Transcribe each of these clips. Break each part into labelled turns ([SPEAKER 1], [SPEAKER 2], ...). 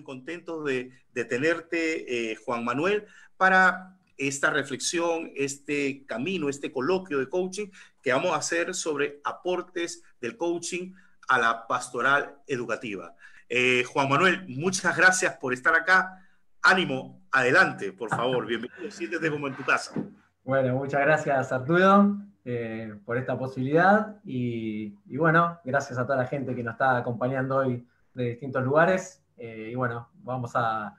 [SPEAKER 1] Contentos de tenerte, Juan Manuel, para esta reflexión, este camino, este coloquio de coaching que vamos a hacer sobre aportes del coaching a la pastoral educativa. Juan Manuel, muchas gracias por estar acá. Ánimo, adelante, por favor. Bienvenido, siéntete como en tu casa.
[SPEAKER 2] Bueno, muchas gracias, Arturo, por esta posibilidad y bueno, gracias a toda la gente que nos está acompañando hoy de distintos lugares. Y bueno, vamos a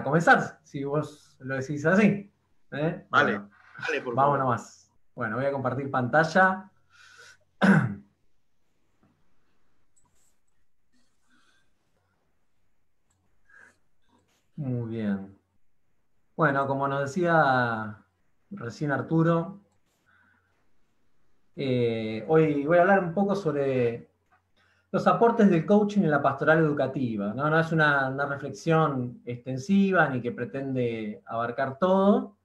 [SPEAKER 2] comenzar, si vos lo decís así.
[SPEAKER 1] Vale,
[SPEAKER 2] bueno,
[SPEAKER 1] vale, por
[SPEAKER 2] vamos
[SPEAKER 1] favor.
[SPEAKER 2] nomás. Bueno, voy a compartir pantalla. Muy bien. Bueno, como nos decía recién Arturo, hoy voy a hablar un poco sobre los aportes del coaching en la pastoral educativa. No es una reflexión extensiva ni que pretende abarcar todo,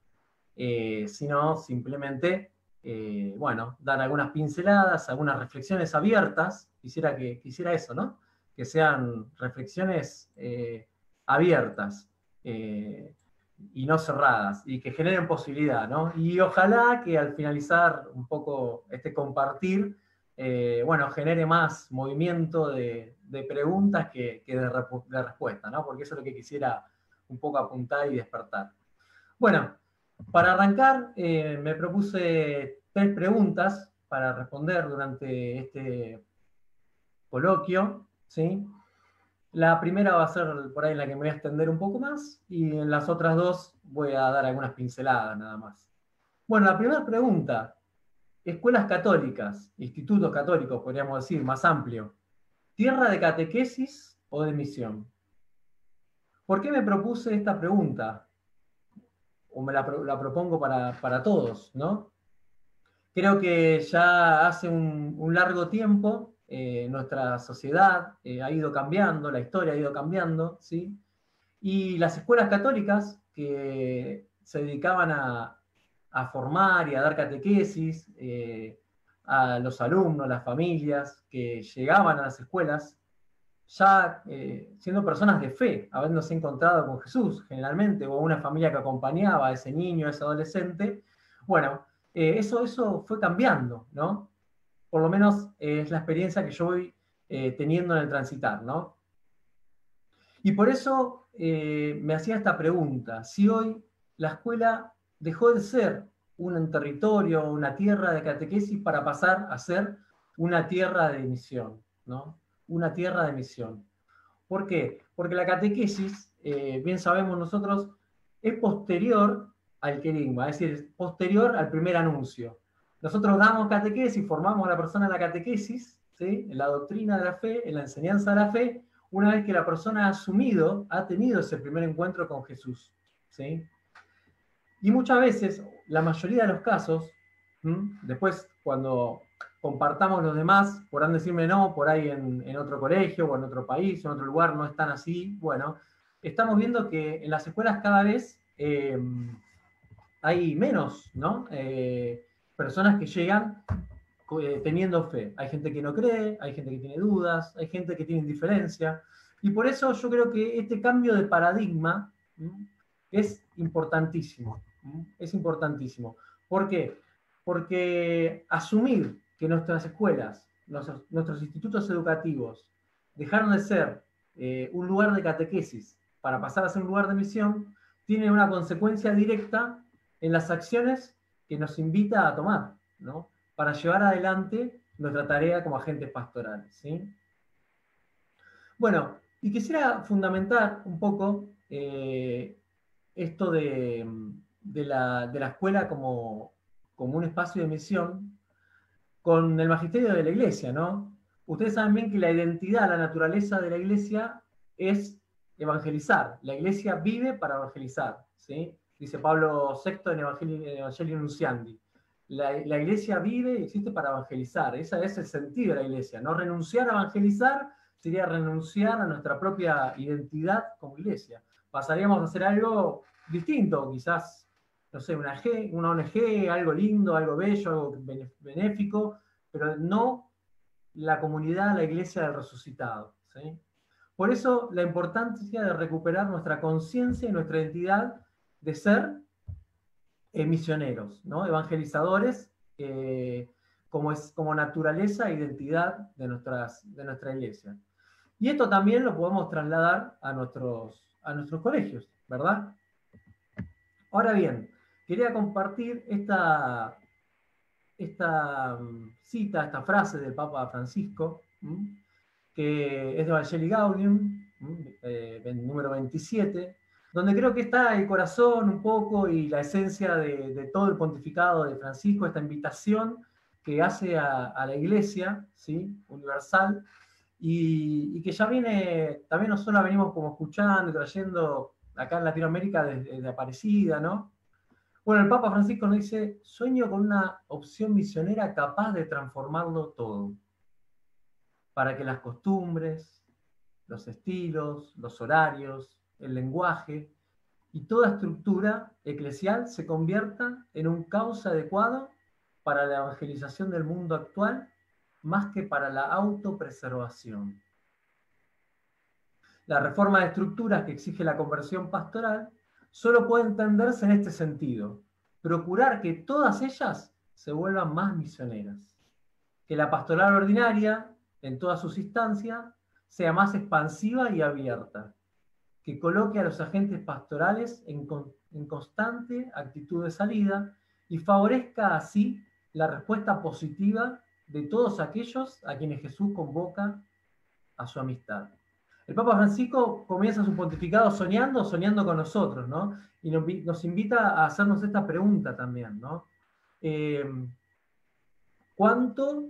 [SPEAKER 2] sino simplemente, bueno, dar algunas pinceladas, algunas reflexiones abiertas. Quisiera eso, ¿no? Que sean reflexiones abiertas y no cerradas, y que generen posibilidad, ¿no? Y ojalá que al finalizar un poco este compartir, bueno, genere más movimiento de preguntas que de respuesta, ¿no? Porque eso es lo que quisiera un poco apuntar y despertar. Bueno, para arrancar, me propuse 3 preguntas para responder durante este coloquio, ¿sí? La primera va a ser por ahí en la que me voy a extender un poco más, y en las otras 2 voy a dar algunas pinceladas nada más. Bueno, la primera pregunta: escuelas católicas, institutos católicos, podríamos decir, más amplio, ¿tierra de catequesis o de misión? ¿Por qué me propuse esta pregunta? O me la propongo para todos, ¿no? Creo que ya hace un largo tiempo nuestra sociedad ha ido cambiando, la historia ha ido cambiando, ¿sí? Y las escuelas católicas que se dedicaban a formar y a dar catequesis a los alumnos, las familias que llegaban a las escuelas, ya siendo personas de fe, habiéndose encontrado con Jesús generalmente, o una familia que acompañaba a ese niño, a ese adolescente, bueno, eso fue cambiando, ¿no? Por lo menos es la experiencia que yo voy teniendo en el transitar, ¿no? Y por eso me hacía esta pregunta: si hoy la escuela dejó de ser un territorio, una tierra de catequesis, para pasar a ser una tierra de misión, ¿no? Una tierra de misión. ¿Por qué? Porque la catequesis, bien sabemos nosotros, es posterior al querigma, es decir, es posterior al primer anuncio. Nosotros damos catequesis, formamos a la persona en la catequesis, ¿sí? En la doctrina de la fe, en la enseñanza de la fe, una vez que la persona ha tenido ese primer encuentro con Jesús, ¿sí? Y muchas veces, la mayoría de los casos, después cuando compartamos los demás, podrán decirme no, por ahí en otro colegio o en otro país o en otro lugar no están así. Bueno, estamos viendo que en las escuelas cada vez hay menos, ¿no? Personas que llegan teniendo fe. Hay gente que no cree, hay gente que tiene dudas, hay gente que tiene indiferencia. Y por eso yo creo que este cambio de paradigma es importantísimo. Es importantísimo. ¿Por qué? Porque asumir que nuestras escuelas, nuestros institutos educativos, dejaron de ser un lugar de catequesis para pasar a ser un lugar de misión, tiene una consecuencia directa en las acciones que nos invita a tomar, ¿no? Para llevar adelante nuestra tarea como agentes pastorales, ¿sí? Bueno, y quisiera fundamentar un poco esto de la escuela como un espacio de misión con el magisterio de la Iglesia, ¿no? Ustedes saben bien que la identidad, la naturaleza de la Iglesia es evangelizar. La Iglesia vive para evangelizar, ¿sí? Dice Pablo VI en Evangelii Nunciandi. La Iglesia vive y existe para evangelizar. Ese es el sentido de la Iglesia, no renunciar a evangelizar, sería renunciar a nuestra propia identidad como iglesia. Pasaríamos a hacer algo distinto, quizás, no sé, una ONG, algo lindo, algo bello, algo benéfico, pero no la comunidad, la iglesia del resucitado, ¿sí? Por eso la importancia de recuperar nuestra conciencia y nuestra identidad de ser misioneros, ¿no? Evangelizadores, como naturaleza e identidad de nuestra iglesia. Y esto también lo podemos trasladar a nuestros colegios, ¿verdad? Ahora bien, quería compartir esta cita, esta frase del Papa Francisco, que es de Evangelii Gaudium, número 27, donde creo que está el corazón un poco y la esencia de todo el pontificado de Francisco, esta invitación que hace a la Iglesia, ¿sí?, universal, y que ya viene, también nosotros la venimos como escuchando y trayendo acá en Latinoamérica desde Aparecida, ¿no? Bueno, el Papa Francisco nos dice: sueño con una opción misionera capaz de transformarlo todo, para que las costumbres, los estilos, los horarios, el lenguaje y toda estructura eclesial se convierta en un cauce adecuado para la evangelización del mundo actual, más que para la autopreservación. La reforma de estructuras que exige la conversión pastoral solo puede entenderse en este sentido: procurar que todas ellas se vuelvan más misioneras, que la pastoral ordinaria, en todas sus instancias, sea más expansiva y abierta, que coloque a los agentes pastorales en constante actitud de salida y favorezca así la respuesta positiva de todos aquellos a quienes Jesús convoca a su amistad. El Papa Francisco comienza su pontificado soñando con nosotros, ¿no? Y nos invita a hacernos esta pregunta también, ¿no? ¿Cuánto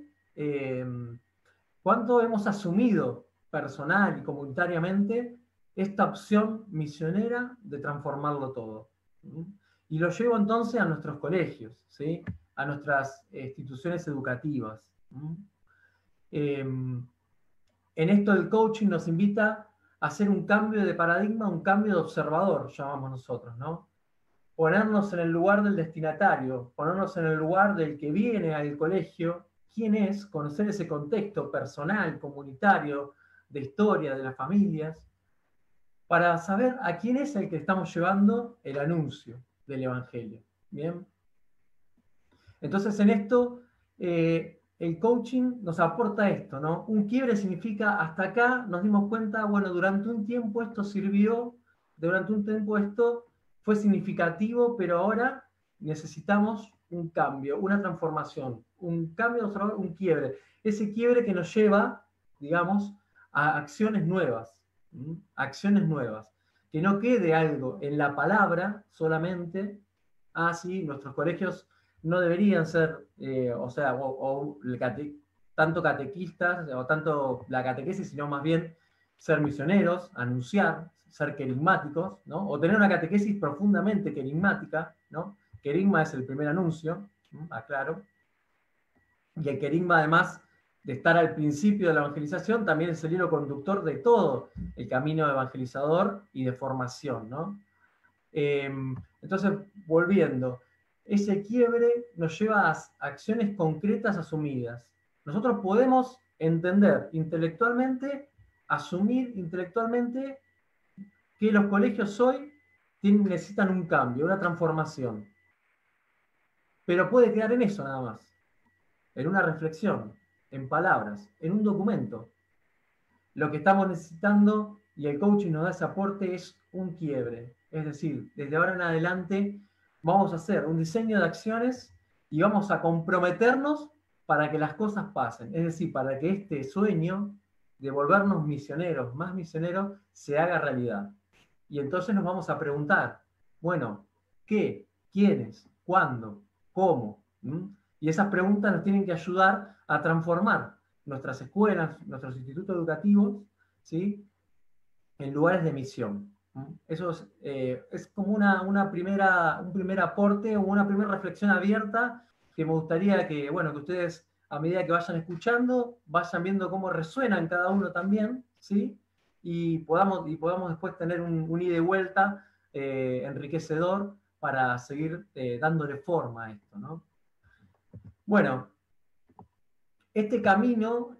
[SPEAKER 2] hemos asumido personal y comunitariamente esta opción misionera de transformarlo todo? Y lo llevo entonces a nuestros colegios, ¿sí?, a nuestras instituciones educativas. En esto el coaching nos invita a hacer un cambio de paradigma, un cambio de observador, llamamos nosotros, ¿no? Ponernos en el lugar del destinatario, ponernos en el lugar del que viene al colegio, quién es, conocer ese contexto personal, comunitario, de historia, de las familias, para saber a quién es el que estamos llevando el anuncio del Evangelio. ¿Bien? Entonces en esto el coaching nos aporta esto, ¿no? Un quiebre significa: hasta acá nos dimos cuenta, bueno, durante un tiempo esto sirvió, durante un tiempo esto fue significativo, pero ahora necesitamos un cambio, una transformación, un cambio, un quiebre. Ese quiebre que nos lleva, digamos, a acciones nuevas, acciones nuevas. Que no quede algo en la palabra solamente. Sí, nuestros colegios no deberían ser, tanto catequistas, o tanto la catequesis, sino más bien ser misioneros, anunciar, ser querigmáticos, ¿no? O tener una catequesis profundamente querigmática, ¿no? Querigma es el primer anuncio, aclaro. Y el querigma, además de estar al principio de la evangelización, también es el hilo conductor de todo el camino evangelizador y de formación, ¿no? Entonces, volviendo, ese quiebre nos lleva a acciones concretas asumidas. Nosotros podemos entender intelectualmente, asumir intelectualmente que los colegios hoy necesitan un cambio, una transformación. Pero puede quedar en eso nada más, en una reflexión, en palabras, en un documento. Lo que estamos necesitando, y el coaching nos da ese aporte, es un quiebre. Es decir, desde ahora en adelante vamos a hacer un diseño de acciones y vamos a comprometernos para que las cosas pasen. Es decir, para que este sueño de volvernos misioneros, más misioneros, se haga realidad. Y entonces nos vamos a preguntar, bueno, ¿qué? ¿Quiénes? ¿Cuándo? ¿Cómo? Y esas preguntas nos tienen que ayudar a transformar nuestras escuelas, nuestros institutos educativos, ¿sí?, en lugares de misión. Eso es como un primer aporte o una primera reflexión abierta que me gustaría que ustedes a medida que vayan escuchando, vayan viendo cómo resuena en cada uno también, ¿sí? Y podamos después tener un ida y vuelta enriquecedor para seguir dándole forma a esto, ¿no? Bueno, este camino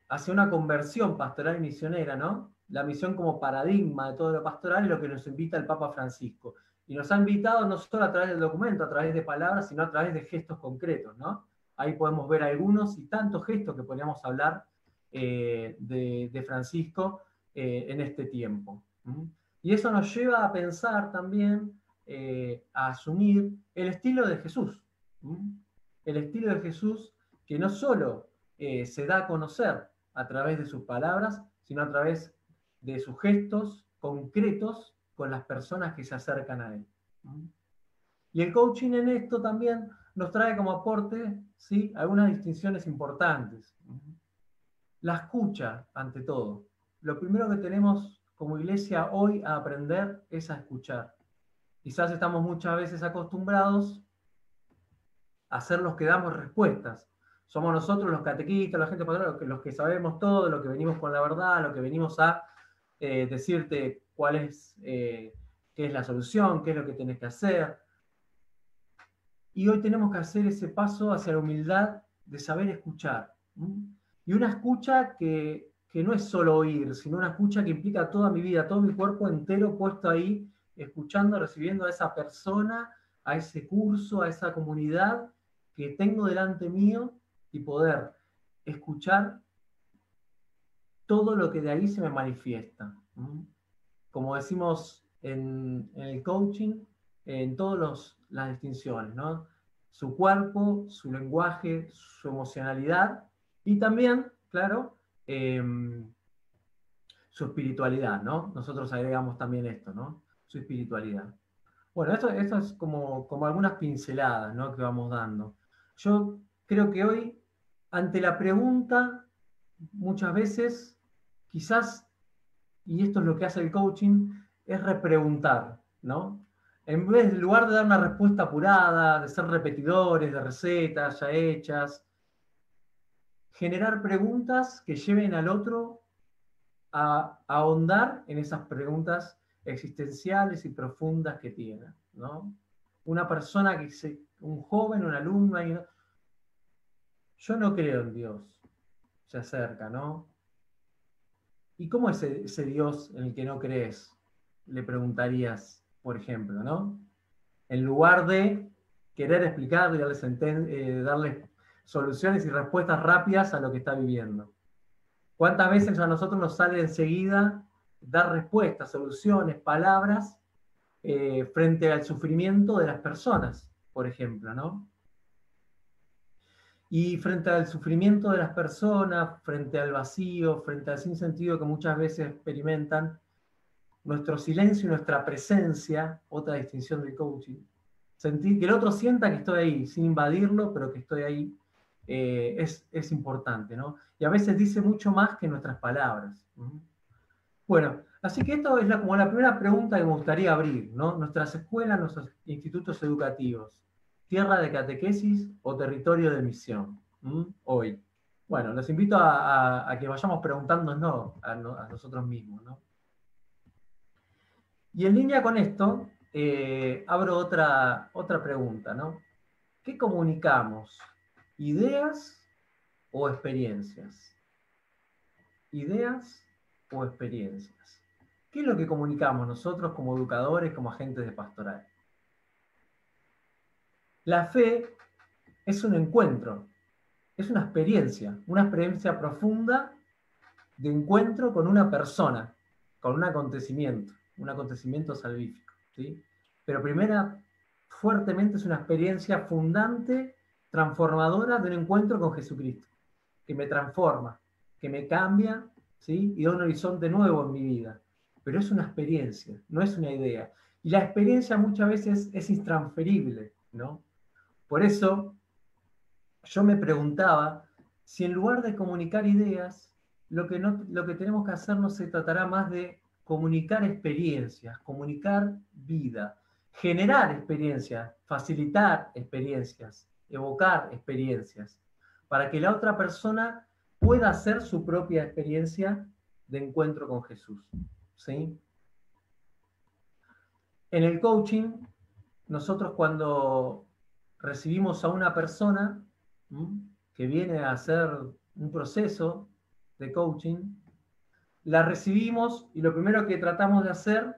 [SPEAKER 2] hacia una conversión pastoral y misionera, ¿no? La misión como paradigma de todo lo pastoral es lo que nos invita el Papa Francisco. Y nos ha invitado no solo a través del documento, a través de palabras, sino a través de gestos concretos, ¿no? Ahí podemos ver algunos y tantos gestos que podríamos hablar de Francisco en este tiempo. Y eso nos lleva a pensar también, a asumir el estilo de Jesús. El estilo de Jesús que no solo se da a conocer a través de sus palabras, sino a través de sus gestos concretos con las personas que se acercan a él. Y el coaching en esto también nos trae como aporte, ¿sí?, algunas distinciones importantes. La escucha, ante todo. Lo primero que tenemos como iglesia hoy a aprender es a escuchar. Quizás estamos muchas veces acostumbrados a ser los que damos respuestas. Somos nosotros los catequistas, la gente pastoral, los que sabemos todo, los que venimos con la verdad, los que venimos a decirte cuál es, qué es la solución, qué es lo que tenés que hacer. Y hoy tenemos que hacer ese paso hacia la humildad de saber escuchar. Y una escucha que no es solo oír, sino una escucha que implica toda mi vida, todo mi cuerpo entero puesto ahí, escuchando, recibiendo a esa persona, a ese curso, a esa comunidad que tengo delante mío, y poder escuchar todo lo que de ahí se me manifiesta. Como decimos en el coaching, en todas las distinciones, ¿no? Su cuerpo, su lenguaje, su emocionalidad y también, claro, su espiritualidad, ¿no? Nosotros agregamos también esto, ¿no? Su espiritualidad. Bueno, esto es como algunas pinceladas, ¿no?, que vamos dando. Yo creo que hoy, ante la pregunta, muchas veces, quizás, y esto es lo que hace el coaching, es repreguntar, ¿no? En lugar de dar una respuesta apurada, de ser repetidores de recetas ya hechas, generar preguntas que lleven al otro a ahondar en esas preguntas existenciales y profundas que tiene, ¿no? Una persona un joven, un alumno, yo no creo en Dios, se acerca, ¿no? ¿Y cómo es ese Dios en el que no crees? Le preguntarías, por ejemplo, ¿no? En lugar de querer explicar y darle soluciones y respuestas rápidas a lo que está viviendo. ¿Cuántas veces a nosotros nos sale enseguida dar respuestas, soluciones, palabras frente al sufrimiento de las personas, por ejemplo, ¿no? Y frente al sufrimiento de las personas, frente al vacío, frente al sinsentido que muchas veces experimentan, nuestro silencio y nuestra presencia, otra distinción del coaching, sentir que el otro sienta que estoy ahí, sin invadirlo, pero que estoy ahí, es importante, ¿no? Y a veces dice mucho más que nuestras palabras. Bueno, así que esto es como la primera pregunta que me gustaría abrir, ¿no? Nuestras escuelas, nuestros institutos educativos, ¿tierra de catequesis o territorio de misión? Hoy. Bueno, los invito a que vayamos preguntándonos a nosotros mismos, ¿no? Y en línea con esto, abro otra pregunta, ¿no? ¿Qué comunicamos? ¿Ideas o experiencias? ¿Ideas o experiencias? ¿Qué es lo que comunicamos nosotros como educadores, como agentes de pastoral? La fe es un encuentro, es una experiencia profunda de encuentro con una persona, con un acontecimiento salvífico, ¿sí? Pero primero, fuertemente es una experiencia fundante, transformadora de un encuentro con Jesucristo, que me transforma, que me cambia, ¿sí?, y da un horizonte nuevo en mi vida. Pero es una experiencia, no es una idea. Y la experiencia muchas veces es intransferible, ¿no? Por eso yo me preguntaba si en lugar de comunicar ideas, lo que tenemos que hacer no se tratará más de comunicar experiencias, comunicar vida, generar experiencias, facilitar experiencias, evocar experiencias. para que la otra persona pueda hacer su propia experiencia de encuentro con Jesús. ¿Sí? En el coaching, nosotros cuando recibimos a una persona que viene a hacer un proceso de coaching, la recibimos y lo primero que tratamos de hacer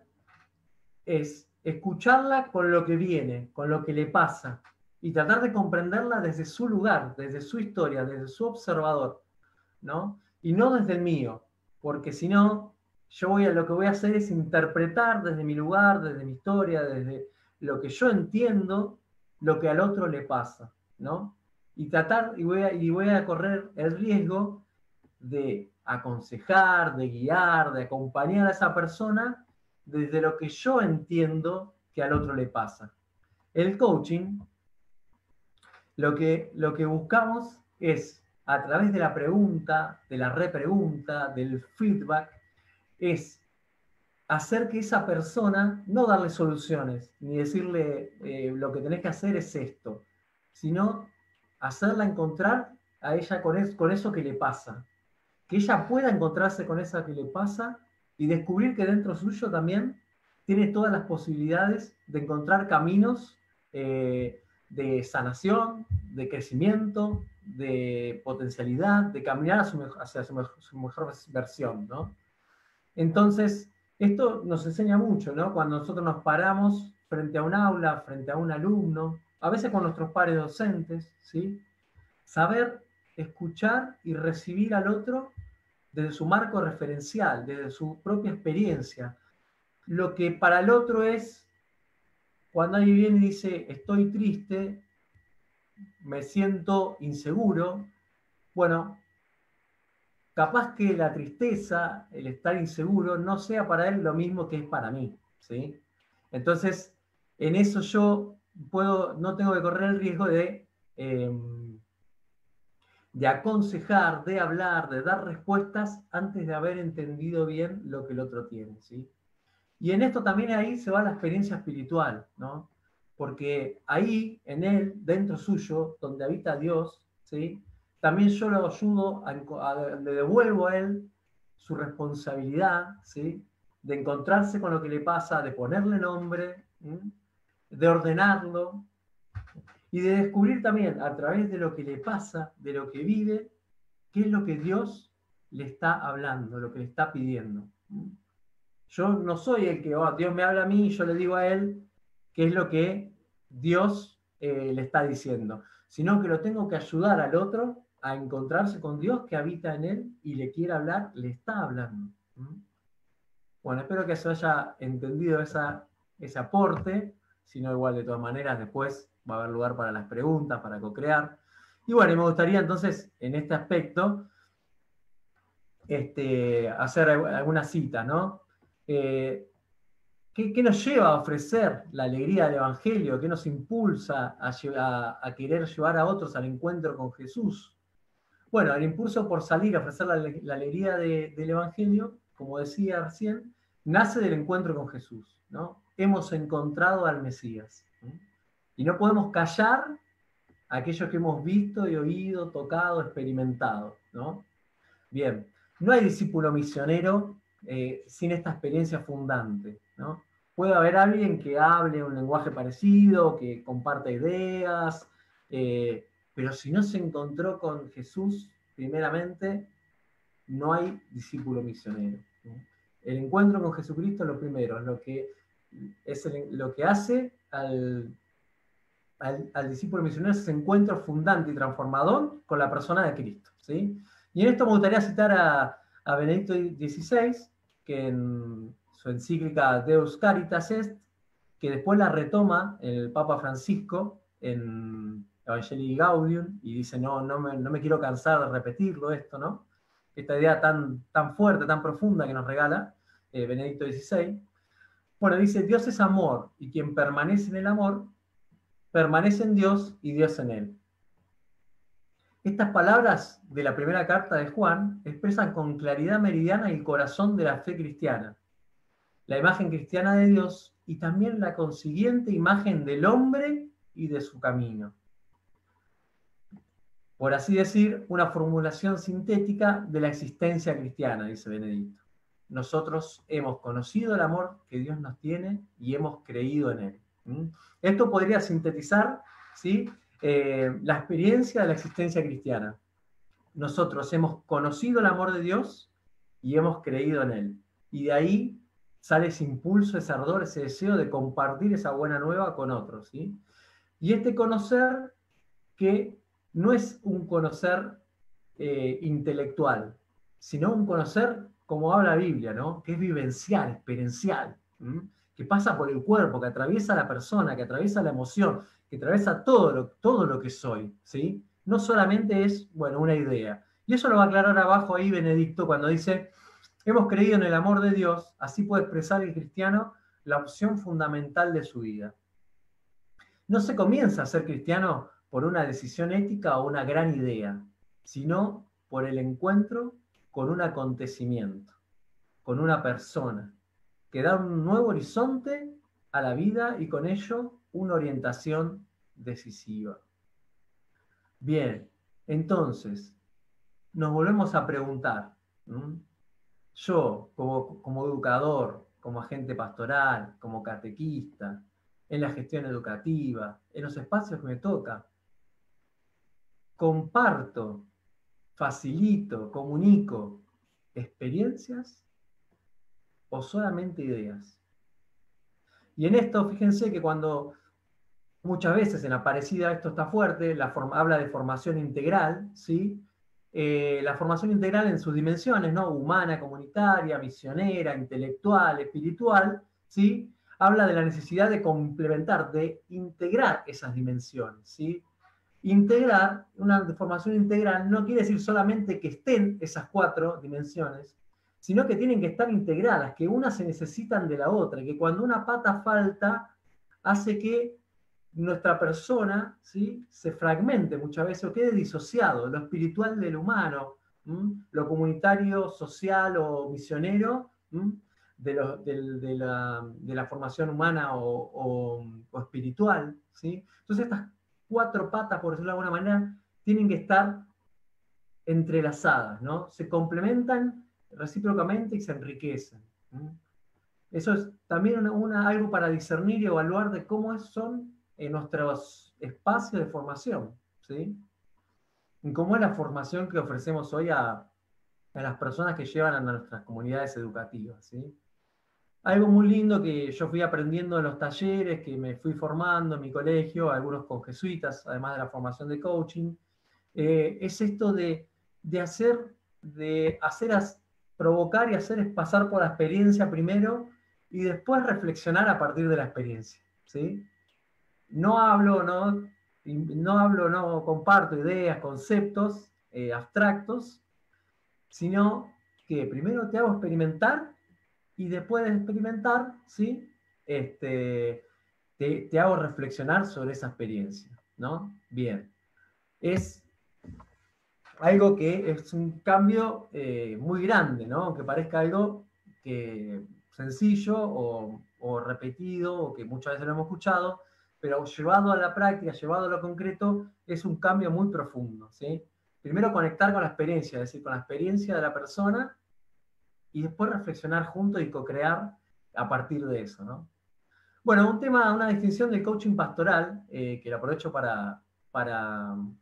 [SPEAKER 2] es escucharla con lo que viene, con lo que le pasa, y tratar de comprenderla desde su lugar, desde su historia, desde su observador, ¿no? Y no desde el mío, porque si no, lo que voy a hacer es interpretar desde mi lugar, desde mi historia, desde lo que yo entiendo, lo que al otro le pasa, ¿no? Y voy a correr el riesgo de aconsejar, de guiar, de acompañar a esa persona desde lo que yo entiendo que al otro le pasa. El coaching, lo que buscamos es, a través de la pregunta, de la repregunta, del feedback, es hacer que esa persona, no darle soluciones, ni decirle lo que tenés que hacer es esto, sino hacerla encontrar a ella con eso que le pasa. Que ella pueda encontrarse con eso que le pasa y descubrir que dentro suyo también tiene todas las posibilidades de encontrar caminos de sanación, de crecimiento, de potencialidad, de caminar hacia su mejor versión, ¿no? Entonces, esto nos enseña mucho, ¿no? Cuando nosotros nos paramos frente a un aula, frente a un alumno, a veces con nuestros pares docentes, ¿sí? Saber escuchar y recibir al otro desde su marco referencial, desde su propia experiencia. Lo que para el otro es, cuando alguien viene y dice, estoy triste, me siento inseguro, bueno, capaz que la tristeza, el estar inseguro, no sea para él lo mismo que es para mí, ¿sí? Entonces, en eso yo no tengo que correr el riesgo de aconsejar, de hablar, de dar respuestas antes de haber entendido bien lo que el otro tiene, ¿sí? Y en esto también ahí se va la experiencia espiritual, ¿no? Porque ahí, en él, dentro suyo, donde habita Dios, ¿sí? También yo lo ayudo, le devuelvo a él su responsabilidad, ¿sí? De encontrarse con lo que le pasa, de ponerle nombre, ¿sí? De ordenarlo, y de descubrir también a través de lo que le pasa, de lo que vive, qué es lo que Dios le está hablando, lo que le está pidiendo. Yo no soy el que, Dios me habla a mí y yo le digo a él qué es lo que Dios le está diciendo, sino que lo tengo que ayudar al otro a encontrarse con Dios que habita en él y le quiere hablar, le está hablando. Bueno, espero que se haya entendido ese aporte, si no igual de todas maneras después va a haber lugar para las preguntas, para co-crear. Y bueno, me gustaría entonces en este aspecto hacer alguna cita, ¿no? ¿Qué nos lleva a ofrecer la alegría del Evangelio? ¿Qué nos impulsa a querer llevar a otros al encuentro con Jesús? Bueno, el impulso por salir a ofrecer la alegría del Evangelio, como decía recién, nace del encuentro con Jesús, ¿no? Hemos encontrado al Mesías, ¿no? Y no podemos callar a aquello que hemos visto y oído, tocado, experimentado, ¿no? Bien, no hay discípulo misionero sin esta experiencia fundante, ¿no? Puede haber alguien que hable un lenguaje parecido, que comparta ideas, pero si no se encontró con Jesús, primeramente, no hay discípulo misionero, ¿no? El encuentro con Jesucristo es lo primero, es lo que hace al discípulo misionero, ese encuentro fundante y transformador con la persona de Cristo, ¿sí? Y en esto me gustaría citar a Benedicto XVI, que en su encíclica Deus Caritas Est, que después la retoma el Papa Francisco en Evangelii Gaudium, y dice, no me quiero cansar de repetirlo esto, ¿no? Esta idea tan fuerte, tan profunda que nos regala Benedicto XVI. Bueno, dice, Dios es amor, y quien permanece en el amor, permanece en Dios y Dios en él. Estas palabras de la primera carta de Juan expresan con claridad meridiana el corazón de la fe cristiana, la imagen cristiana de Dios y también la consiguiente imagen del hombre y de su camino. por así decir, una formulación sintética de la existencia cristiana, dice Benedicto. Nosotros hemos conocido el amor que Dios nos tiene y hemos creído en él. Esto podría sintetizar, ¿sí?, la experiencia de la existencia cristiana. Nosotros hemos conocido el amor de Dios y hemos creído en él. Y de ahí sale ese impulso, ese ardor, ese deseo de compartir esa buena nueva con otros, ¿sí? Y este conocer que no es un conocer intelectual, sino un conocer, como habla la Biblia, ¿no?, que es vivencial, experiencial, que pasa por el cuerpo, que atraviesa la persona, que atraviesa la emoción, que atraviesa todo lo que soy, ¿sí? No solamente es, bueno, una idea. Y eso lo va a aclarar abajo ahí Benedicto cuando dice: hemos creído en el amor de Dios, así puede expresar el cristiano la opción fundamental de su vida. No se comienza a ser cristiano por una decisión ética o una gran idea, sino por el encuentro con un acontecimiento, con una persona, que da un nuevo horizonte a la vida y con ello una orientación decisiva. Bien, entonces, nos volvemos a preguntar, yo como educador, como agente pastoral, como catequista, en la gestión educativa, en los espacios que me toca, comparto, facilito, comunico experiencias o solamente ideas. Y en esto, fíjense que cuando muchas veces en Aparecida esto está fuerte, habla de formación integral, ¿sí? La formación integral en sus dimensiones, ¿no?, humana, comunitaria, misionera, intelectual, espiritual, ¿sí?, habla de la necesidad de complementar, de integrar esas dimensiones, ¿sí? Integrar, una formación integral no quiere decir solamente que estén esas 4 dimensiones, sino que tienen que estar integradas, que unas se necesitan de la otra, que cuando una pata falta, hace que nuestra persona, ¿sí?, se fragmente muchas veces o quede disociado, lo espiritual del humano, lo comunitario, social o misionero, de la formación humana o espiritual, ¿sí? Entonces estas 4 patas, por decirlo de alguna manera, tienen que estar entrelazadas, ¿no? Se complementan recíprocamente y se enriquecen. Eso es también algo para discernir y evaluar de cómo son nuestros espacios de formación, ¿sí? Y cómo es la formación que ofrecemos hoy a las personas que llevan a nuestras comunidades educativas, ¿sí? Algo muy lindo que yo fui aprendiendo en los talleres, que me fui formando en mi colegio, algunos con jesuitas, además de la formación de coaching, es esto de provocar y hacer es pasar por la experiencia primero y después reflexionar a partir de la experiencia, ¿sí? No hablo, no comparto ideas, conceptos abstractos, sino que primero te hago experimentar y después de experimentar, ¿sí?, te hago reflexionar sobre esa experiencia, ¿no? Bien. Es algo que es un cambio muy grande, ¿no? Aunque parezca algo sencillo o repetido, o que muchas veces lo hemos escuchado, pero llevado a la práctica, llevado a lo concreto, es un cambio muy profundo, ¿sí? Primero conectar con la experiencia, es decir, con la experiencia de la persona, y después reflexionar juntos y co-crear a partir de eso, ¿no? Bueno, una distinción del coaching pastoral, que lo aprovecho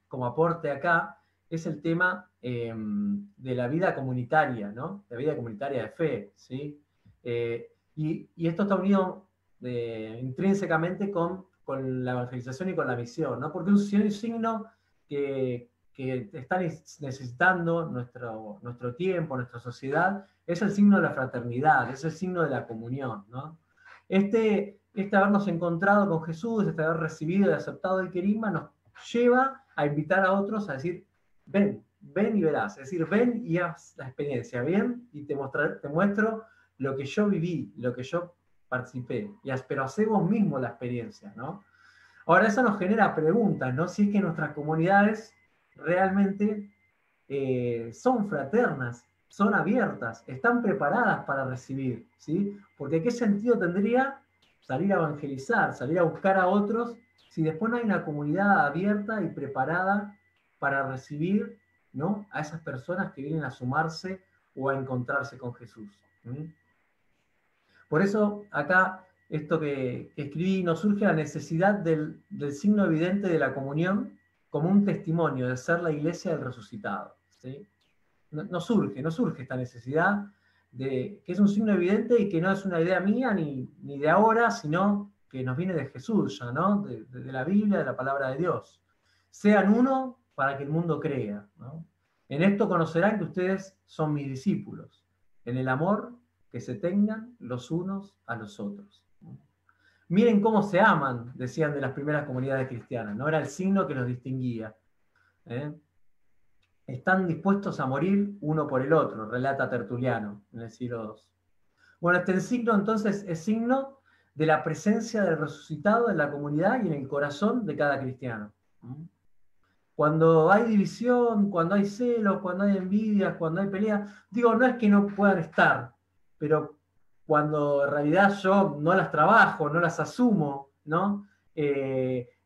[SPEAKER 2] como aporte acá, es el tema de la vida comunitaria, ¿no? La vida comunitaria de fe, ¿sí? Y esto está unido intrínsecamente con la evangelización y con la misión, ¿no? Porque un signo que está necesitando nuestro tiempo, nuestra sociedad, es el signo de la fraternidad, es el signo de la comunión, ¿no? Este habernos encontrado con Jesús, este haber recibido y aceptado el querigma, nos lleva a invitar a otros a decir: ven y verás, es decir, ven y haz la experiencia, ven y te muestro lo que yo viví, lo que yo participé, pero hacé vos mismo la experiencia, ¿no? Ahora, eso nos genera preguntas, ¿no? Si es que nuestras comunidades realmente son fraternas, son abiertas, están preparadas para recibir, ¿sí? Porque ¿qué sentido tendría salir a evangelizar, salir a buscar a otros, si después no hay una comunidad abierta y preparada para recibir, ¿no?, a esas personas que vienen a sumarse o a encontrarse con Jesús. Por eso acá, esto que escribí, nos surge la necesidad del signo evidente de la comunión como un testimonio de ser la iglesia del resucitado, ¿sí? No surge esta necesidad, que es un signo evidente y que no es una idea mía ni de ahora, sino que nos viene de Jesús ya, ¿no?, de la Biblia, de la palabra de Dios. Sean uno para que el mundo crea, ¿no? En esto conocerán que ustedes son mis discípulos, en el amor que se tengan los unos a los otros. Miren cómo se aman, decían de las primeras comunidades cristianas, ¿no? Era el signo que los distinguía. Están dispuestos a morir uno por el otro, relata Tertuliano en el siglo II. Bueno, este signo entonces es signo de la presencia del resucitado en la comunidad y en el corazón de cada cristiano. Cuando hay división, cuando hay celos, cuando hay envidias, cuando hay peleas, digo, no es que no puedan estar, pero cuando en realidad yo no las trabajo, no las asumo, ¿no?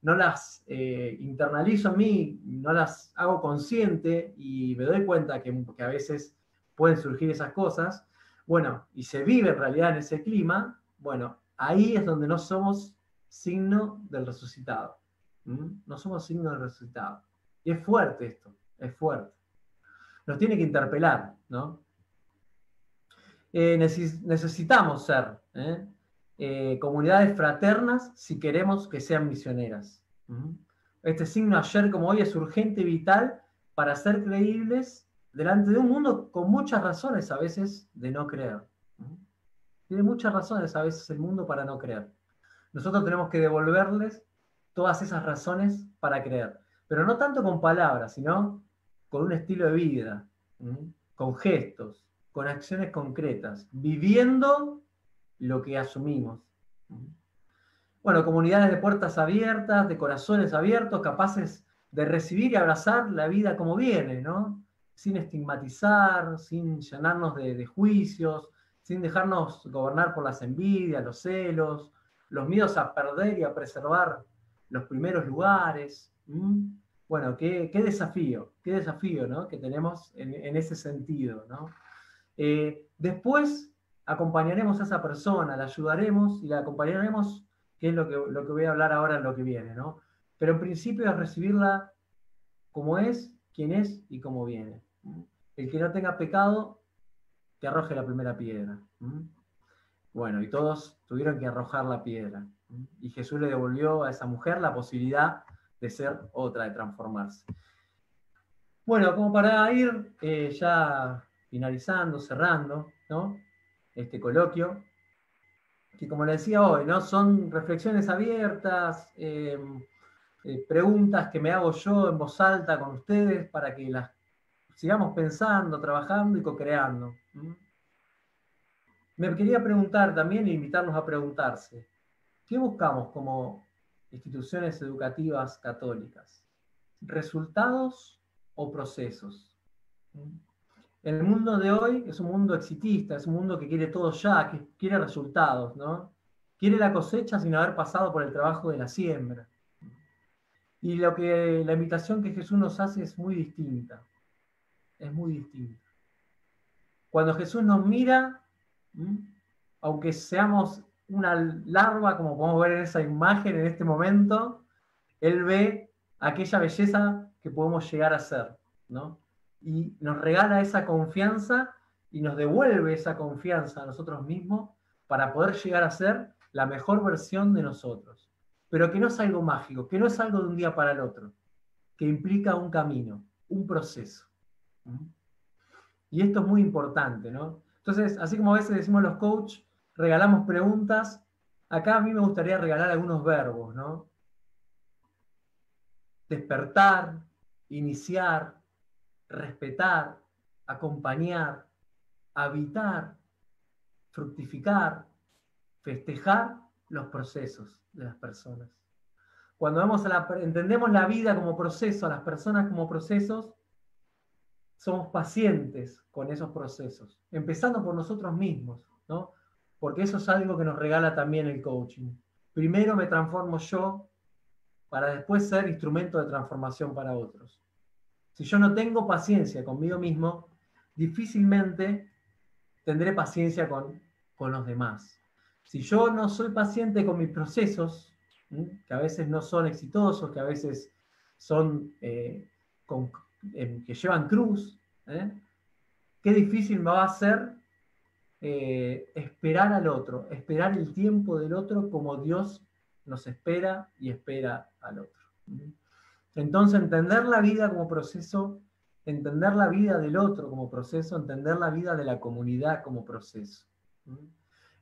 [SPEAKER 2] No las internalizo en mí, no las hago consciente y me doy cuenta que a veces pueden surgir esas cosas, bueno, y se vive en realidad en ese clima, bueno, ahí es donde no somos signo del resucitado. No somos signo del resucitado. Y es fuerte esto, es fuerte. Nos tiene que interpelar, ¿no? Necesitamos ser comunidades fraternas si queremos que sean misioneras. Este signo ayer como hoy es urgente y vital para ser creíbles delante de un mundo con muchas razones a veces de no creer. Tiene muchas razones a veces el mundo para no creer. Nosotros tenemos que devolverles todas esas razones para creer. Pero no tanto con palabras, sino con un estilo de vida, con gestos, con acciones concretas, viviendo lo que asumimos. Bueno, comunidades de puertas abiertas, de corazones abiertos, capaces de recibir y abrazar la vida como viene, ¿no? Sin estigmatizar, sin llenarnos de juicios, sin dejarnos gobernar por las envidias, los celos, los miedos a perder y a preservar los primeros lugares. Bueno, qué desafío, ¿no?, que tenemos en ese sentido, ¿no? Después acompañaremos a esa persona, la ayudaremos y la acompañaremos, que es lo que voy a hablar ahora en lo que viene, ¿no? Pero en principio es recibirla como es, quién es y cómo viene. El que no tenga pecado, que arroje la primera piedra. Bueno, y todos tuvieron que arrojar la piedra. Y Jesús le devolvió a esa mujer la posibilidad de ser otra, de transformarse. Bueno, como para ir ya finalizando, cerrando, ¿no?, este coloquio, que como les decía hoy, ¿no?, son reflexiones abiertas, preguntas que me hago yo en voz alta con ustedes para que las sigamos pensando, trabajando y co-creando. Me quería preguntar también, e invitarlos a preguntarse, ¿qué buscamos como instituciones educativas católicas? ¿Resultados o procesos? El mundo de hoy es un mundo exitista, es un mundo que quiere todo ya, que quiere resultados, ¿no? Quiere la cosecha sin haber pasado por el trabajo de la siembra. Y la invitación que Jesús nos hace es muy distinta. Es muy distinta. Cuando Jesús nos mira, aunque seamos una larva, como podemos ver en esa imagen en este momento, Él ve aquella belleza que podemos llegar a ser, ¿no? Y nos regala esa confianza y nos devuelve esa confianza a nosotros mismos para poder llegar a ser la mejor versión de nosotros. Pero que no es algo mágico, que no es algo de un día para el otro, que implica un camino, un proceso. Y esto es muy importante, ¿no? Entonces, así como a veces decimos los coaches, regalamos preguntas, acá a mí me gustaría regalar algunos verbos, ¿no? Despertar, iniciar, respetar, acompañar, habitar, fructificar, festejar los procesos de las personas. Cuando entendemos la vida como proceso, a las personas como procesos, somos pacientes con esos procesos, empezando por nosotros mismos, ¿no? Porque eso es algo que nos regala también el coaching. Primero me transformo yo para después ser instrumento de transformación para otros. Si yo no tengo paciencia conmigo mismo, difícilmente tendré paciencia con los demás. Si yo no soy paciente con mis procesos, que a veces no son exitosos, que a veces son que llevan cruz, qué difícil me va a ser esperar al otro, esperar el tiempo del otro como Dios nos espera y espera al otro. Entonces, entender la vida como proceso, entender la vida del otro como proceso, entender la vida de la comunidad como proceso.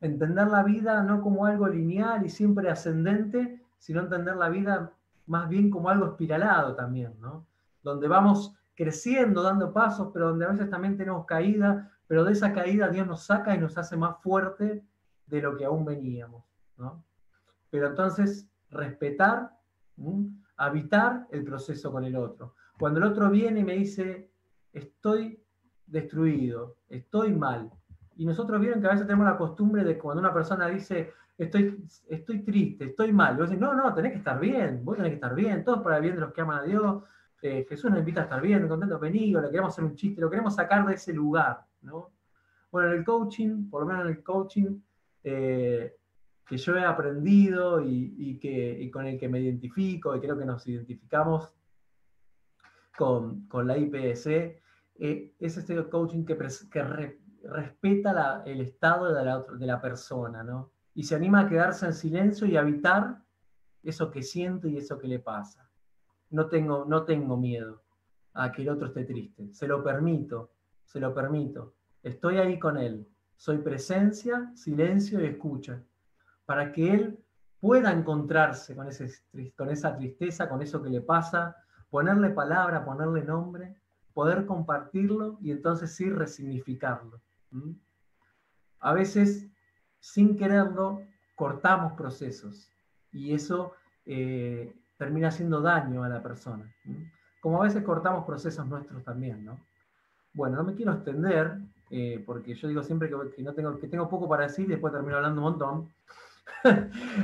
[SPEAKER 2] Entender la vida no como algo lineal y siempre ascendente, sino entender la vida más bien como algo espiralado también, ¿no? Donde vamos creciendo, dando pasos, pero donde a veces también tenemos caída, pero de esa caída Dios nos saca y nos hace más fuerte de lo que aún veníamos, ¿no? Pero entonces, respetar, habitar el proceso con el otro. Cuando el otro viene y me dice, estoy destruido, estoy mal, y nosotros vieron que a veces tenemos la costumbre de cuando una persona dice, estoy triste, estoy mal, vos decís, no, tenés que estar bien, vos tenés que estar bien, todos para el bien de los que aman a Dios, Jesús nos invita a estar bien, contentos, venidos, le queremos hacer un chiste, lo queremos sacar de ese lugar, ¿no? Bueno, en el coaching, por lo menos en el coaching, que yo he aprendido y con el que me identifico, y creo que nos identificamos con la IPS, es este coaching que respeta el estado de la persona, ¿no? Y se anima a quedarse en silencio y habitar eso que siente y eso que le pasa. No tengo miedo a que el otro esté triste. Se lo permito. Estoy ahí con él. Soy presencia, silencio y escucha. Para que él pueda encontrarse con esa tristeza, con eso que le pasa, ponerle palabra, ponerle nombre, poder compartirlo y entonces sí resignificarlo. A veces, sin quererlo, cortamos procesos y eso termina haciendo daño a la persona. Como a veces cortamos procesos nuestros también, ¿no? Bueno, no me quiero extender, porque yo digo siempre que tengo poco para decir y después termino hablando un montón.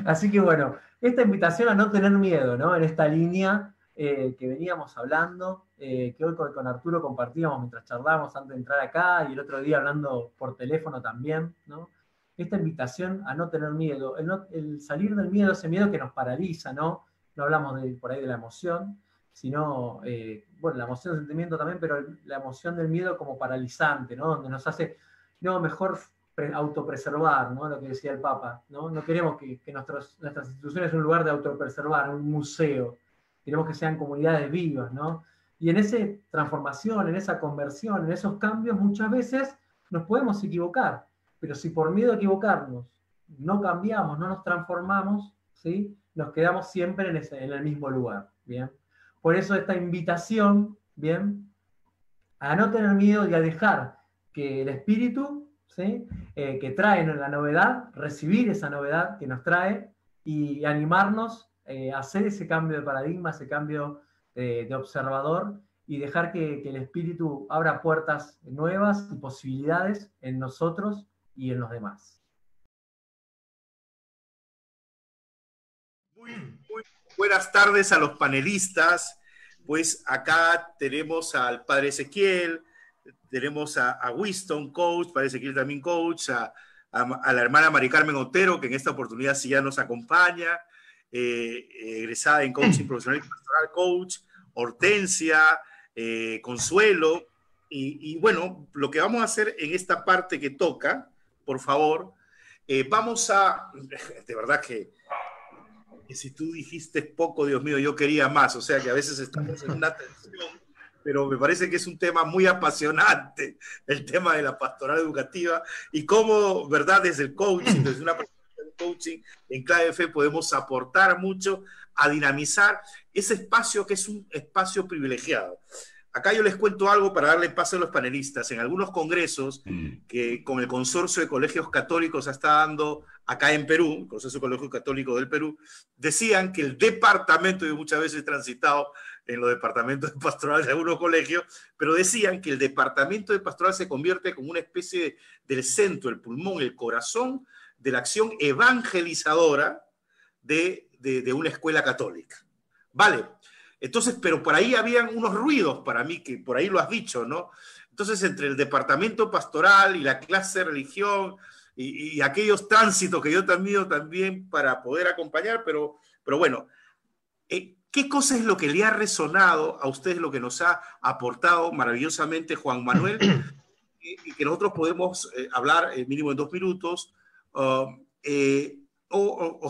[SPEAKER 2] Así que bueno, esta invitación a no tener miedo, ¿no? En esta línea que veníamos hablando, que hoy con Arturo compartíamos mientras charlábamos antes de entrar acá y el otro día hablando por teléfono también, ¿no? Esta invitación a no tener miedo, el salir del miedo, ese miedo que nos paraliza, ¿no? No hablamos por ahí de la emoción, sino, bueno, la emoción del sentimiento también, pero la emoción del miedo como paralizante, ¿no? Donde nos hace, no, mejor autopreservar, ¿no? Lo que decía el Papa, ¿no? No queremos que nuestras instituciones sean un lugar de autopreservar, un museo. Queremos que sean comunidades vivas, ¿no? Y en esa transformación, en esa conversión, en esos cambios, muchas veces nos podemos equivocar, pero si por miedo a equivocarnos no cambiamos, no nos transformamos, ¿sí? Nos quedamos siempre en el mismo lugar, ¿bien? Por eso esta invitación, ¿bien? A no tener miedo y a dejar que el espíritu, ¿sí? Que trae la novedad, recibir esa novedad que nos trae y animarnos a hacer ese cambio de paradigma, ese cambio de observador y dejar que el espíritu abra puertas nuevas y posibilidades en nosotros y en los demás.
[SPEAKER 1] Muy buenas tardes a los panelistas. Pues acá tenemos al padre Ezequiel, tenemos a Winston, coach, padre Ezequiel también coach, a la hermana Mari Carmen Otero, que en esta oportunidad sí ya nos acompaña, egresada en coaching profesional y pastoral coach, Hortensia, Consuelo, y bueno, lo que vamos a hacer en esta parte que toca, por favor, vamos a, de verdad que si tú dijiste poco, Dios mío, yo quería más, o sea que a veces estamos en una tensión, pero me parece que es un tema muy apasionante, el tema de la pastoral educativa y cómo, ¿verdad? Desde el coaching, desde una perspectiva de coaching en Clave Fe podemos aportar mucho a dinamizar ese espacio que es un espacio privilegiado. Acá yo les cuento algo para darle paso a los panelistas. En algunos congresos que con el Consorcio de Colegios Católicos está dando acá en Perú, el Consorcio de Colegios Católicos del Perú, decían que el departamento, yo muchas veces he transitado en los departamentos de pastoral de algunos colegios, pero decían que el departamento de pastoral se convierte como una especie del centro, el pulmón, el corazón de la acción evangelizadora de una escuela católica. Vale. Entonces, pero por ahí habían unos ruidos para mí, que por ahí lo has dicho, ¿no? Entonces, entre el departamento pastoral y la clase de religión y aquellos tránsitos que yo también para poder acompañar, pero bueno, ¿qué cosa es lo que le ha resonado a ustedes, lo que nos ha aportado maravillosamente Juan Manuel, y que nosotros podemos hablar mínimo en 2 minutos, o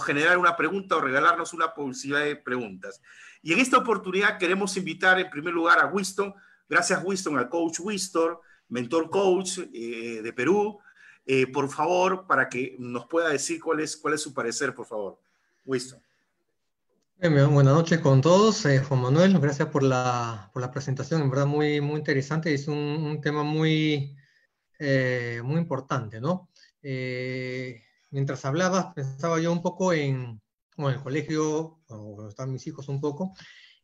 [SPEAKER 1] generar una pregunta o regalarnos una posibilidad de preguntas? Y en esta oportunidad queremos invitar en primer lugar a Winston. Gracias, Winston, al coach Winston, mentor coach de Perú. Por favor, para que nos pueda decir cuál es su parecer, por favor. Winston.
[SPEAKER 3] Buenas noches con todos. Juan Manuel, gracias por la presentación, en verdad muy, muy interesante. Es un tema muy, muy importante, ¿no? Mientras hablabas, pensaba yo un poco en el colegio, cuando están mis hijos un poco,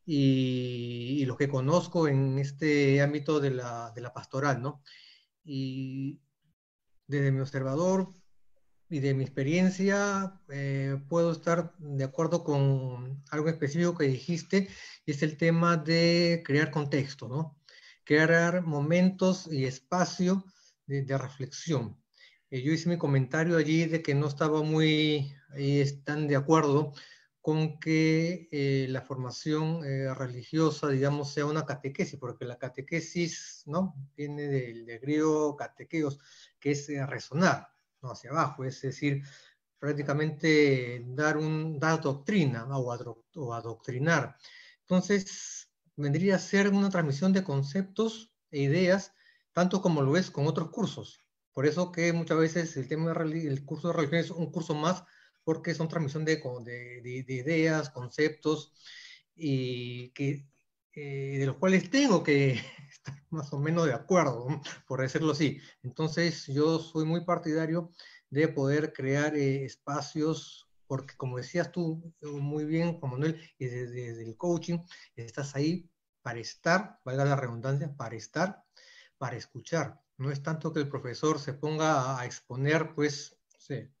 [SPEAKER 3] y lo que conozco en este ámbito de la pastoral, ¿no? Y desde mi observador y de mi experiencia, puedo estar de acuerdo con algo específico que dijiste, y es el tema de crear contexto, ¿no? Crear momentos y espacio de reflexión. Yo hice mi comentario allí de que no estaba muy tan de acuerdo con que la formación religiosa, digamos, sea una catequesis, porque la catequesis, ¿no?, viene del griego catequeos, que es resonar, ¿no?, hacia abajo, es decir, prácticamente dar doctrina, ¿no?, o adoctrinar. Entonces, vendría a ser una transmisión de conceptos e ideas, tanto como lo es con otros cursos. Por eso que muchas veces el curso de religión es un curso más, porque son transmisión de ideas, conceptos, y de los cuales tengo que estar más o menos de acuerdo, ¿no?, por decirlo así. Entonces, yo soy muy partidario de poder crear espacios, porque como decías tú muy bien, Juan Manuel, y desde el coaching, estás ahí para estar, valga la redundancia, para estar, para escuchar. No es tanto que el profesor se ponga a exponer, pues, no sé,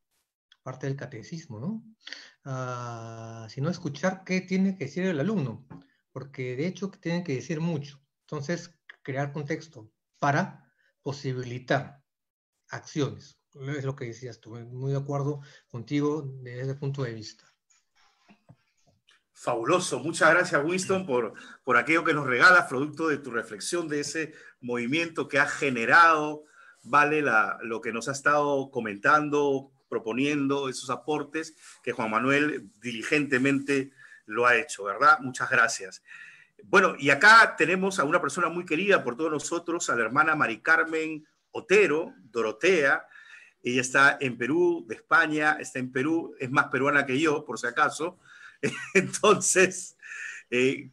[SPEAKER 3] parte del catecismo, ¿no? Sino escuchar qué tiene que decir el alumno, porque de hecho tienen que decir mucho. Entonces, crear contexto para posibilitar acciones. Es lo que decías tú, muy de acuerdo contigo desde ese punto de vista.
[SPEAKER 1] Fabuloso, muchas gracias, Winston, por aquello que nos regalas, producto de tu reflexión, de ese movimiento que ha generado, vale, lo que nos ha estado comentando, proponiendo, esos aportes que Juan Manuel diligentemente lo ha hecho, ¿verdad? Muchas gracias. Bueno, y acá tenemos a una persona muy querida por todos nosotros, a la hermana Mari Carmen Otero, Dorotea. Ella está en Perú, de España, está en Perú, es más peruana que yo, por si acaso. Entonces,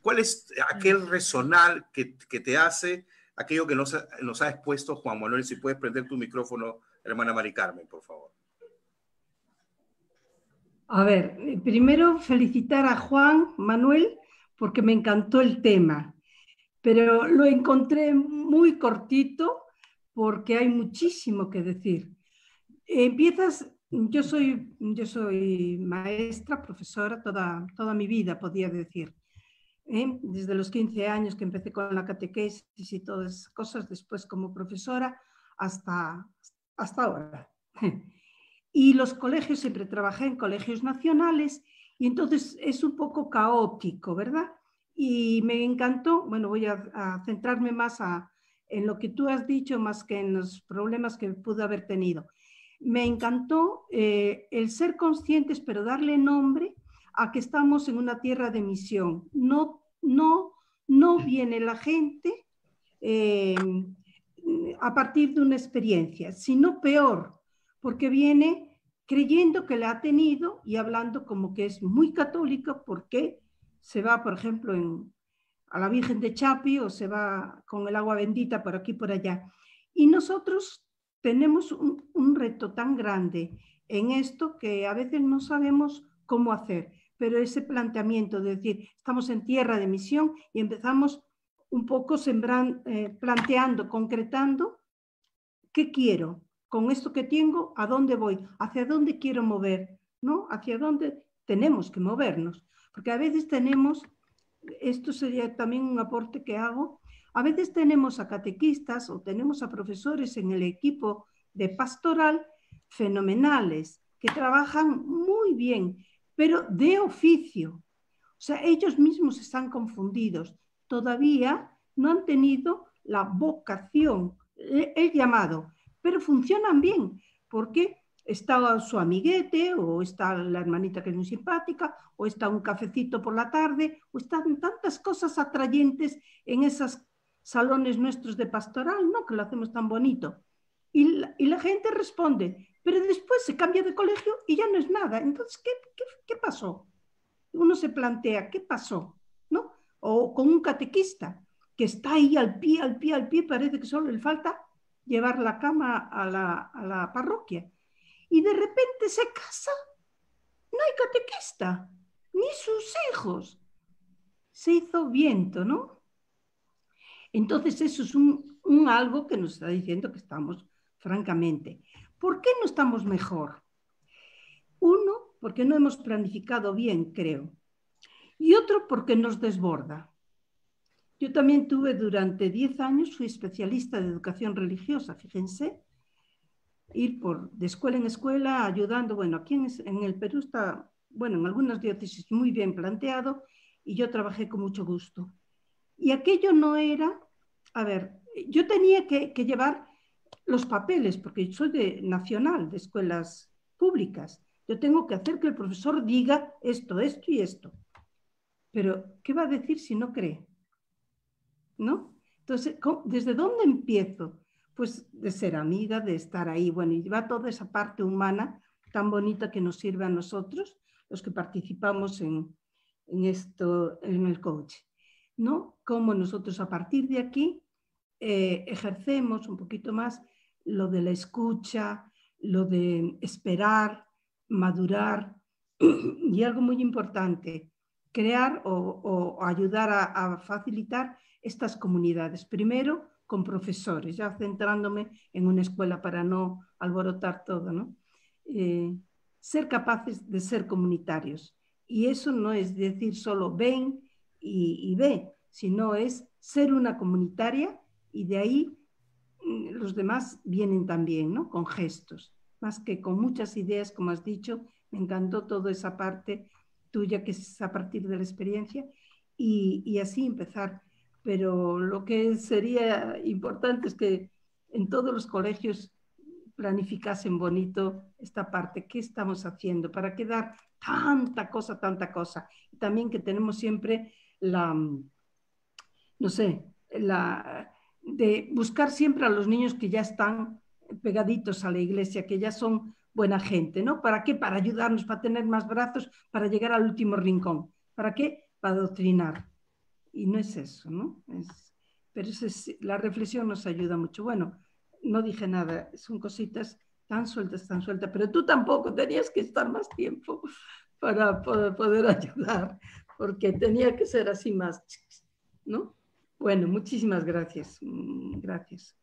[SPEAKER 1] ¿cuál es aquel resonar que te hace aquello que nos ha expuesto Juan Manuel? Si puedes prender tu micrófono, hermana Mari Carmen, por favor.
[SPEAKER 4] A ver, primero felicitar a Juan Manuel porque me encantó el tema, pero lo encontré muy cortito porque hay muchísimo que decir. Yo soy maestra, profesora toda mi vida, podría decir. Desde los 15 años que empecé con la catequesis y todas esas cosas, después como profesora, hasta ahora. Y los colegios, siempre trabajé en colegios nacionales, y entonces es un poco caótico, ¿verdad? Y me encantó, bueno, voy a centrarme más en lo que tú has dicho, más que en los problemas que pude haber tenido. Me encantó el ser conscientes, pero darle nombre a que estamos en una tierra de misión. No viene la gente a partir de una experiencia, sino peor, porque viene creyendo que la ha tenido y hablando como que es muy católica porque se va, por ejemplo, a la Virgen de Chapi o se va con el agua bendita por aquí y por allá. Y nosotros tenemos un reto tan grande en esto que a veces no sabemos cómo hacer, pero ese planteamiento de decir, estamos en tierra de misión y empezamos un poco planteando, concretando, ¿qué quiero? Con esto que tengo, ¿a dónde voy? ¿Hacia dónde quiero mover? ¿No? ¿Hacia dónde tenemos que movernos? Porque a veces tenemos esto sería también un aporte que hago. A veces tenemos a catequistas o tenemos a profesores en el equipo de pastoral fenomenales, que trabajan muy bien, pero de oficio. O sea, ellos mismos están confundidos. Todavía no han tenido la vocación, el llamado, pero funcionan bien, porque está su amiguete, o está la hermanita que es muy simpática, o está un cafecito por la tarde, o están tantas cosas atrayentes en esos salones nuestros de pastoral, ¿no? Que lo hacemos tan bonito. Y la gente responde, pero después se cambia de colegio y ya no es nada. Entonces, ¿qué pasó? Uno se plantea, ¿qué pasó? ¿No? O con un catequista que está ahí al pie, parece que solo le falta llevar la cama a la parroquia. Y de repente se casa, no hay catequista, ni sus hijos. Se hizo viento, ¿no? Entonces eso es un algo que nos está diciendo que estamos, francamente. ¿Por qué no estamos mejor? Uno, porque no hemos planificado bien, creo. Y otro, porque nos desborda. Yo también tuve durante 10 años, fui especialista de educación religiosa, fíjense, ir de escuela en escuela ayudando. Bueno, aquí en el Perú está, bueno, en algunas diócesis muy bien planteado, y yo trabajé con mucho gusto. Y aquello no era, a ver, yo tenía que llevar los papeles, porque soy nacional, de escuelas públicas. Yo tengo que hacer que el profesor diga esto, esto y esto. Pero, ¿qué va a decir si no cree? ¿No? Entonces, ¿desde dónde empiezo? Pues de ser amiga, de estar ahí, bueno, y va toda esa parte humana tan bonita que nos sirve a nosotros, los que participamos en esto, en el coaching, ¿no? Cómo nosotros a partir de aquí ejercemos un poquito más lo de la escucha, lo de esperar, madurar, y algo muy importante, crear o ayudar a facilitar estas comunidades. Primero, con profesores, ya centrándome en una escuela para no alborotar todo, ¿no? Ser capaces de ser comunitarios. Y eso no es decir solo ven y ve, sino es ser una comunitaria, y de ahí los demás vienen también, ¿no? Con gestos, más que con muchas ideas, como has dicho. Me encantó toda esa parte tuya, que es a partir de la experiencia, y así empezar. Pero lo que sería importante es que en todos los colegios planificasen bonito esta parte. ¿Qué estamos haciendo? ¿Para qué dar tanta cosa, tanta cosa? Y también que tenemos siempre no sé, de buscar siempre a los niños que ya están pegaditos a la iglesia, que ya son buena gente, ¿no? ¿Para qué? Para ayudarnos, para tener más brazos, para llegar al último rincón. ¿Para qué? Para adoctrinar. Y no es eso, ¿no? Pero la reflexión nos ayuda mucho. Bueno, no dije nada, son cositas tan sueltas, pero tú tampoco tenías que estar más tiempo para poder ayudar, porque tenía que ser así más, ¿no? Bueno, muchísimas gracias. Gracias.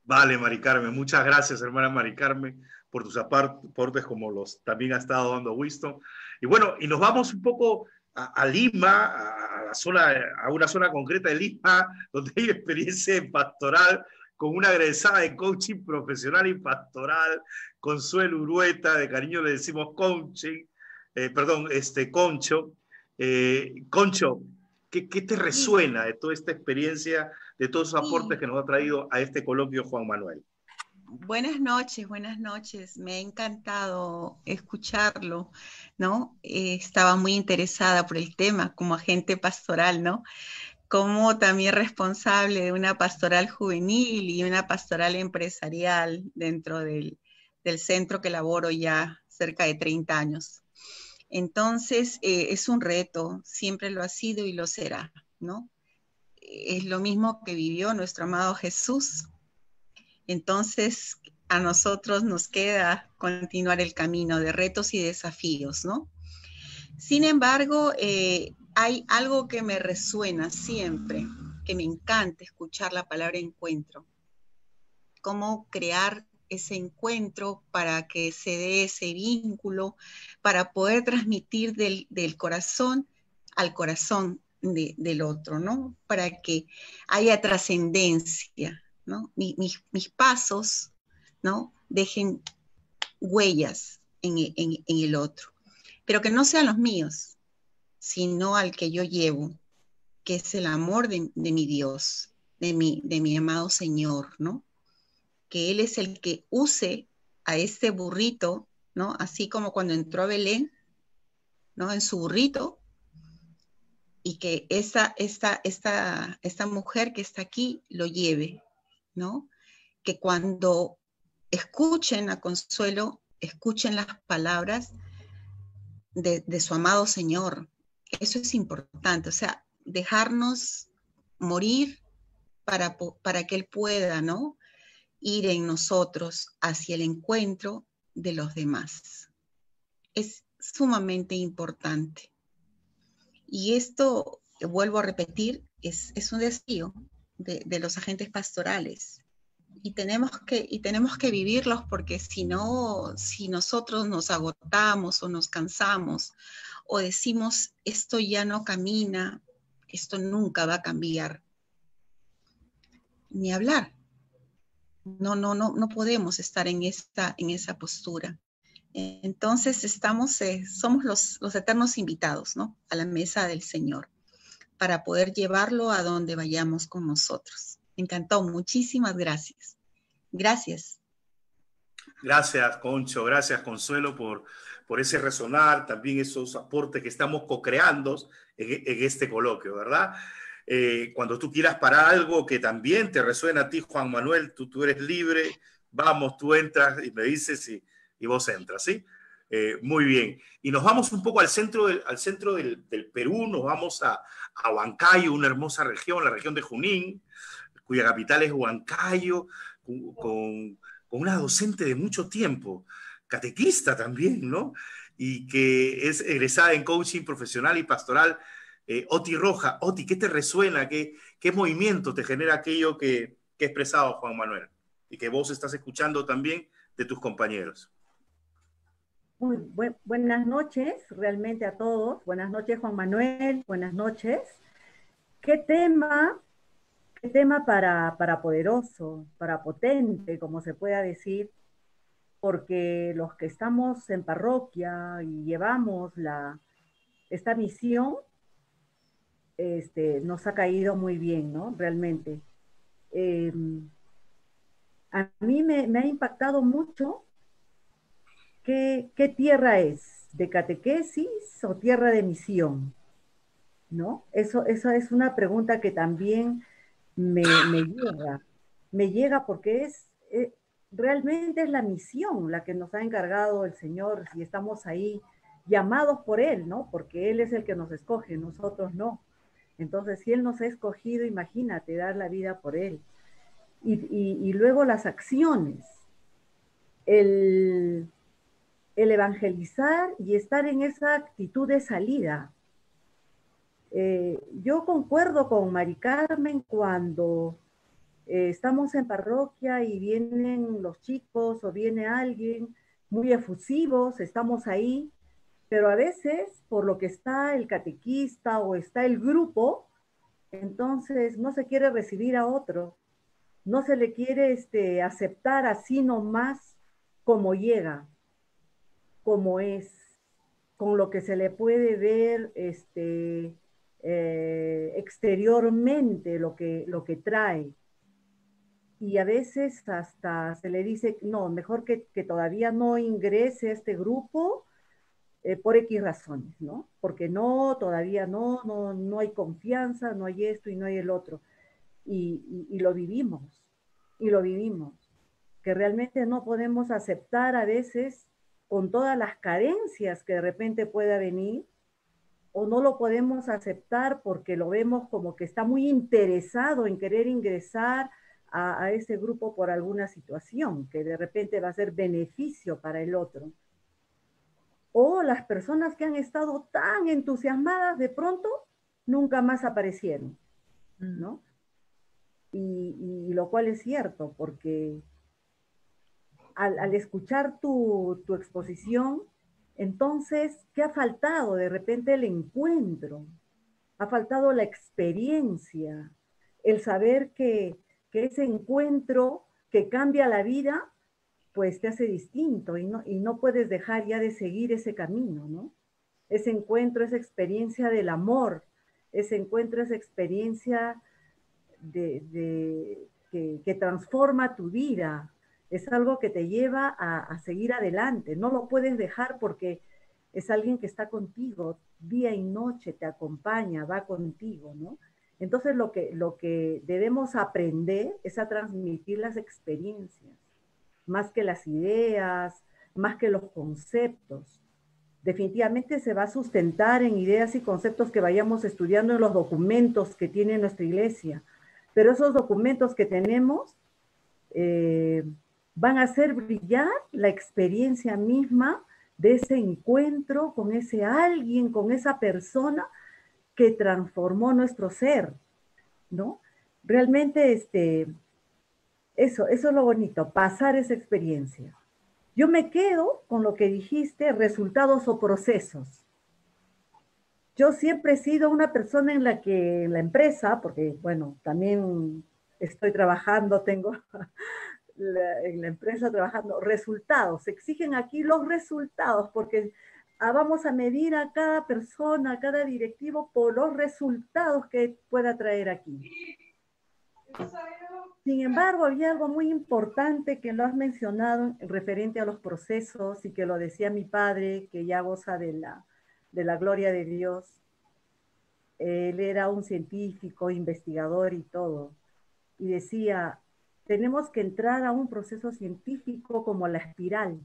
[SPEAKER 1] Vale, Mari Carmen, muchas gracias, hermana Mari Carmen, por tus aportes, como los también ha estado dando Winston. Y bueno, y nos vamos un poco a Lima, a una zona concreta de Lima, donde hay experiencia pastoral, con una egresada de coaching profesional y pastoral, Consuelo Urueta, de cariño le decimos coaching, Concho. Concho, ¿qué te resuena de toda esta experiencia, de todos los aportes que nos ha traído a este coloquio Juan Manuel?
[SPEAKER 5] Buenas noches, me ha encantado escucharlo, ¿no? Estaba muy interesada por el tema como agente pastoral, ¿no? Como también responsable de una pastoral juvenil y una pastoral empresarial dentro del centro que laboro ya cerca de 30 años. Entonces, es un reto, siempre lo ha sido y lo será, ¿no? Es lo mismo que vivió nuestro amado Jesús. Entonces, a nosotros nos queda continuar el camino de retos y desafíos, ¿no? Sin embargo, hay algo que me resuena siempre, que me encanta escuchar la palabra encuentro. Cómo crear ese encuentro para que se dé ese vínculo, para poder transmitir del corazón al corazón, del otro, ¿no? Para que haya trascendencia, ¿no? Mis pasos, ¿no? Dejen huellas en el otro, pero que no sean los míos, sino al que yo llevo, que es el amor de mi Dios, de mi amado Señor, ¿no? Que Él es el que use a este burrito, ¿no? Así como cuando entró a Belén, ¿no? En su burrito, y que esta mujer que está aquí lo lleve, ¿no? Que cuando escuchen a Consuelo, escuchen las palabras de su amado Señor. Eso es importante, o sea, dejarnos morir para que Él pueda, ¿no? Ir en nosotros hacia el encuentro de los demás. Es sumamente importante. Y esto, vuelvo a repetir, es un desafío de los agentes pastorales. Y tenemos que vivirlos, porque si no, si nosotros nos agotamos o nos cansamos o decimos esto ya no camina, esto nunca va a cambiar, ni hablar. No podemos estar en esa postura. Entonces somos los eternos invitados, ¿no? A la mesa del Señor, para poder llevarlo a donde vayamos con nosotros. Me encantó, muchísimas gracias. Gracias.
[SPEAKER 1] Gracias, Concho, gracias, Consuelo, por ese resonar, también esos aportes que estamos co-creando en este coloquio, ¿verdad? Cuando tú quieras parar algo que también te resuena a ti, Juan Manuel, tú eres libre, vamos, tú entras y me dices y vos entras, ¿sí? Muy bien. Y nos vamos un poco al centro del Perú, nos vamos a Huancayo, una hermosa región, la región de Junín, cuya capital es Huancayo, con una docente de mucho tiempo, catequista también, ¿no? Y que es egresada en coaching profesional y pastoral, Oti Roja. Oti, ¿qué te resuena? ¿Qué movimiento te genera aquello que ha expresado Juan Manuel? Y que vos estás escuchando también de tus compañeros.
[SPEAKER 6] Muy buenas noches, realmente a todos. Buenas noches, Juan Manuel. Buenas noches. ¿Qué tema para poderoso, para potente, como se pueda decir? Porque los que estamos en parroquia y llevamos esta misión, nos ha caído muy bien, ¿no? Realmente. A mí me ha impactado mucho qué tierra es, de catequesis o tierra de misión, ¿no? Eso es una pregunta que también me llega porque realmente es la misión la que nos ha encargado el Señor, si estamos ahí llamados por Él, ¿no? Porque Él es el que nos escoge, nosotros no. Entonces, si Él nos ha escogido, imagínate, dar la vida por Él. Y luego las acciones, el evangelizar y estar en esa actitud de salida. Yo concuerdo con Mari Carmen cuando estamos en parroquia y vienen los chicos o viene alguien muy efusivos, estamos ahí, pero a veces por lo que está el catequista o está el grupo, entonces no se quiere recibir a otro, no se le quiere aceptar así nomás como llega, como es, con lo que se le puede ver exteriormente, lo que trae. Y a veces hasta se le dice, no, mejor que todavía no ingrese a este grupo por X razones, ¿no? Porque todavía no hay confianza, no hay esto y no hay el otro. Y lo vivimos, que realmente no podemos aceptar a veces con todas las carencias que de repente pueda venir, o no lo podemos aceptar porque lo vemos como que está muy interesado en querer ingresar a ese grupo por alguna situación que de repente va a ser beneficio para el otro. O las personas que han estado tan entusiasmadas de pronto nunca más aparecieron, ¿no? Y lo cual es cierto, porque al escuchar tu exposición, entonces, ¿qué ha faltado? De repente el encuentro. ha faltado la experiencia, el saber que ese encuentro que cambia la vida, pues te hace distinto y no puedes dejar ya de seguir ese camino, ¿no? Ese encuentro, esa experiencia del amor, ese encuentro, esa experiencia que transforma tu vida, es algo que te lleva a seguir adelante, no lo puedes dejar porque es alguien que está contigo día y noche, te acompaña, va contigo, ¿no? Entonces lo que debemos aprender es a transmitir las experiencias, más que las ideas, más que los conceptos. Definitivamente se va a sustentar en ideas y conceptos que vayamos estudiando en los documentos que tiene nuestra iglesia, pero esos documentos que tenemos van a hacer brillar la experiencia misma de ese encuentro con ese alguien, con esa persona que transformó nuestro ser, ¿no? Realmente eso es lo bonito, pasar esa experiencia. Yo me quedo con lo que dijiste, resultados o procesos. Yo siempre he sido una persona en la que en la empresa, porque bueno, también estoy trabajando, tengo en la empresa trabajando, resultados, se exigen aquí los resultados, porque vamos a medir a cada persona, a cada directivo por los resultados que pueda traer aquí. Sin embargo, había algo muy importante que lo has mencionado referente a los procesos y que lo decía mi padre, que ya goza de la gloria de Dios. Él era un científico, investigador y todo. Y decía, tenemos que entrar a un proceso científico como la espiral,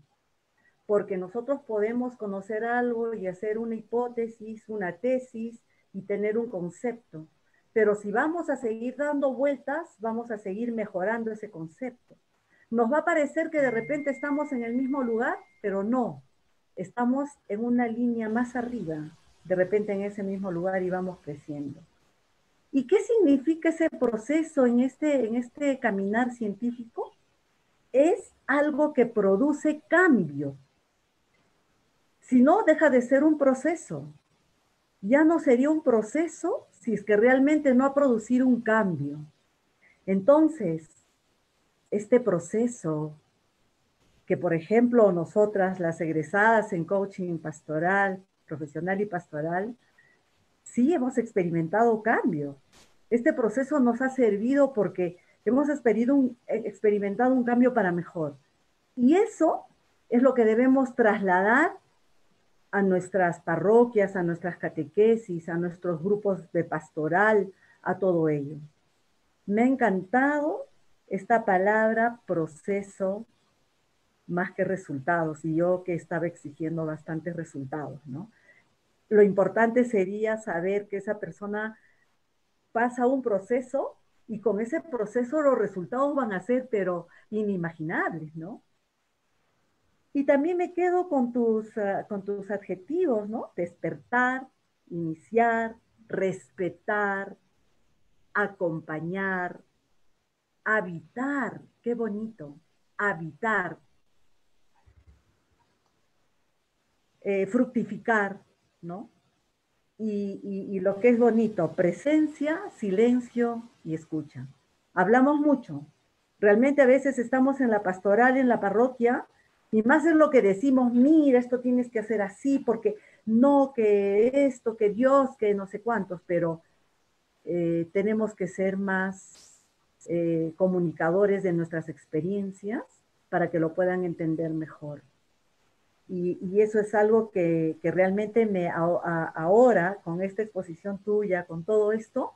[SPEAKER 6] porque nosotros podemos conocer algo y hacer una hipótesis, una tesis y tener un concepto. Pero si vamos a seguir dando vueltas, vamos a seguir mejorando ese concepto. Nos va a parecer que de repente estamos en el mismo lugar, pero no. Estamos en una línea más arriba, de repente en ese mismo lugar y vamos creciendo. ¿Y qué significa ese proceso en este caminar científico? Es algo que produce cambio. Si no, deja de ser un proceso. Ya no sería un proceso si es que realmente no ha producido un cambio. Entonces, este proceso que, por ejemplo, nosotras, las egresadas en coaching pastoral, profesional y pastoral, sí hemos experimentado cambio. Este proceso nos ha servido porque hemos experimentado un cambio para mejor. Y eso es lo que debemos trasladar a nuestras parroquias, a nuestras catequesis, a nuestros grupos de pastoral, a todo ello. Me ha encantado esta palabra proceso más que resultados, y yo que estaba exigiendo bastantes resultados, ¿no? Lo importante sería saber que esa persona pasa un proceso y con ese proceso los resultados van a ser, pero inimaginables, ¿no? Y también me quedo con tus adjetivos, ¿no? Despertar, iniciar, respetar, acompañar, habitar, qué bonito, habitar, fructificar, ¿no? Y lo que es bonito, presencia, silencio y escucha. Hablamos mucho. Realmente a veces estamos en la pastoral, en la parroquia, y más es lo que decimos, mira, esto tienes que hacer así, porque no, que esto, que Dios, que no sé cuántos, pero tenemos que ser más comunicadores de nuestras experiencias para que lo puedan entender mejor. Y eso es algo que realmente ahora, con esta exposición tuya, con todo esto,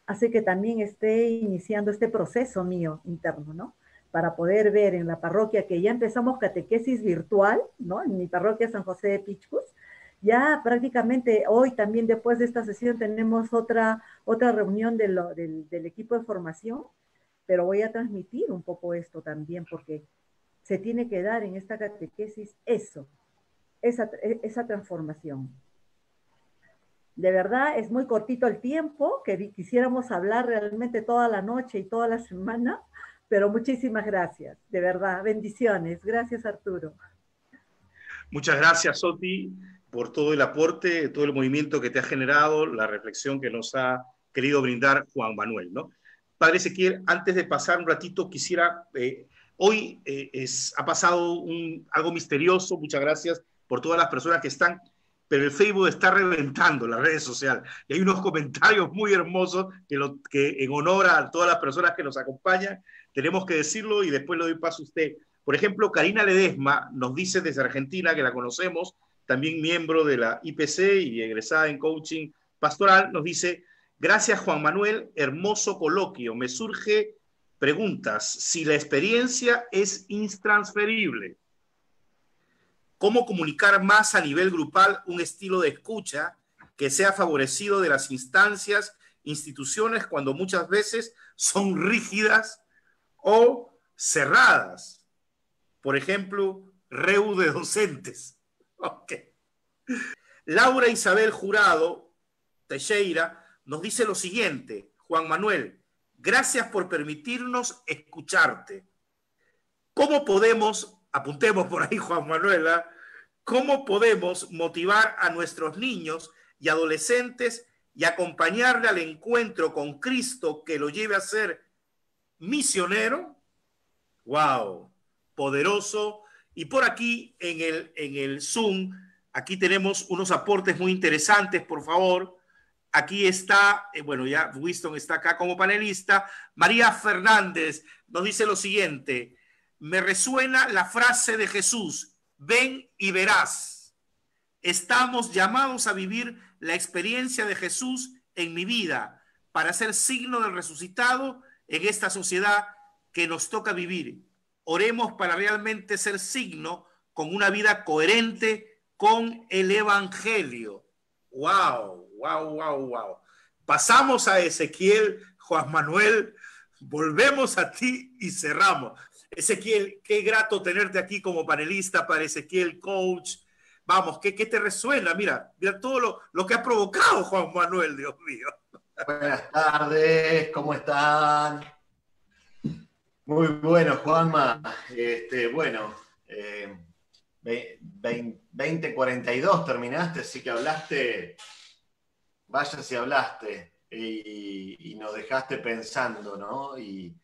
[SPEAKER 6] hace que también esté iniciando este proceso mío interno, ¿no? Para poder ver en la parroquia que ya empezamos catequesis virtual, ¿no? En mi parroquia San José de Pichcus, ya prácticamente hoy también después de esta sesión tenemos otra reunión del equipo de formación, pero voy a transmitir un poco esto también porque se tiene que dar en esta catequesis esa transformación. De verdad, es muy cortito el tiempo, que quisiéramos hablar realmente toda la noche y toda la semana, pero muchísimas gracias, de verdad, bendiciones. Gracias, Arturo.
[SPEAKER 1] Muchas gracias, Soti, por todo el aporte, todo el movimiento que te ha generado, la reflexión que nos ha querido brindar Juan Manuel, ¿no? Padre Ezequiel, antes de pasar un ratito, quisiera, hoy ha pasado algo misterioso, muchas gracias por todas las personas que están, pero el Facebook está reventando, las redes sociales, y hay unos comentarios muy hermosos que en honor a todas las personas que nos acompañan, tenemos que decirlo y después le doy paso a usted. Por ejemplo, Karina Ledesma nos dice desde Argentina, que la conocemos, también miembro de la IPC y egresada en coaching pastoral, nos dice: gracias, Juan Manuel, hermoso coloquio. Me surge preguntas. Si la experiencia es intransferible, ¿cómo comunicar más a nivel grupal un estilo de escucha que sea favorecido de las instancias, instituciones, cuando muchas veces son rígidas o cerradas? Por ejemplo, REU de docentes. Okay. Laura Isabel Jurado Teixeira nos dice lo siguiente: Juan Manuel, gracias por permitirnos escucharte. ¿Cómo podemos, apuntemos por ahí, Juan Manuel, cómo podemos motivar a nuestros niños y adolescentes y acompañarle al encuentro con Cristo que lo lleve a ser misionero? ¡Wow! Poderoso. Y por aquí en el Zoom, aquí tenemos unos aportes muy interesantes, por favor. Aquí está, bueno, ya Winston está acá como panelista. María Fernández nos dice lo siguiente: me resuena la frase de Jesús, ven y verás. Estamos llamados a vivir la experiencia de Jesús en mi vida para ser signo del resucitado en esta sociedad que nos toca vivir. Oremos para realmente ser signo con una vida coherente con el Evangelio. ¡Wow! ¡Wow, wow, wow! Pasamos a Ezequiel, Juan Manuel, volvemos a ti y cerramos. Ezequiel, qué grato tenerte aquí como panelista para Ezequiel Coach. Vamos, ¿qué te resuena? Mira todo lo que ha provocado Juan Manuel, Dios mío.
[SPEAKER 7] Buenas tardes, ¿cómo están? Muy bueno, Juanma. Bueno, 20:42 terminaste, así que hablaste, vaya si hablaste, y nos dejaste pensando, ¿no? Y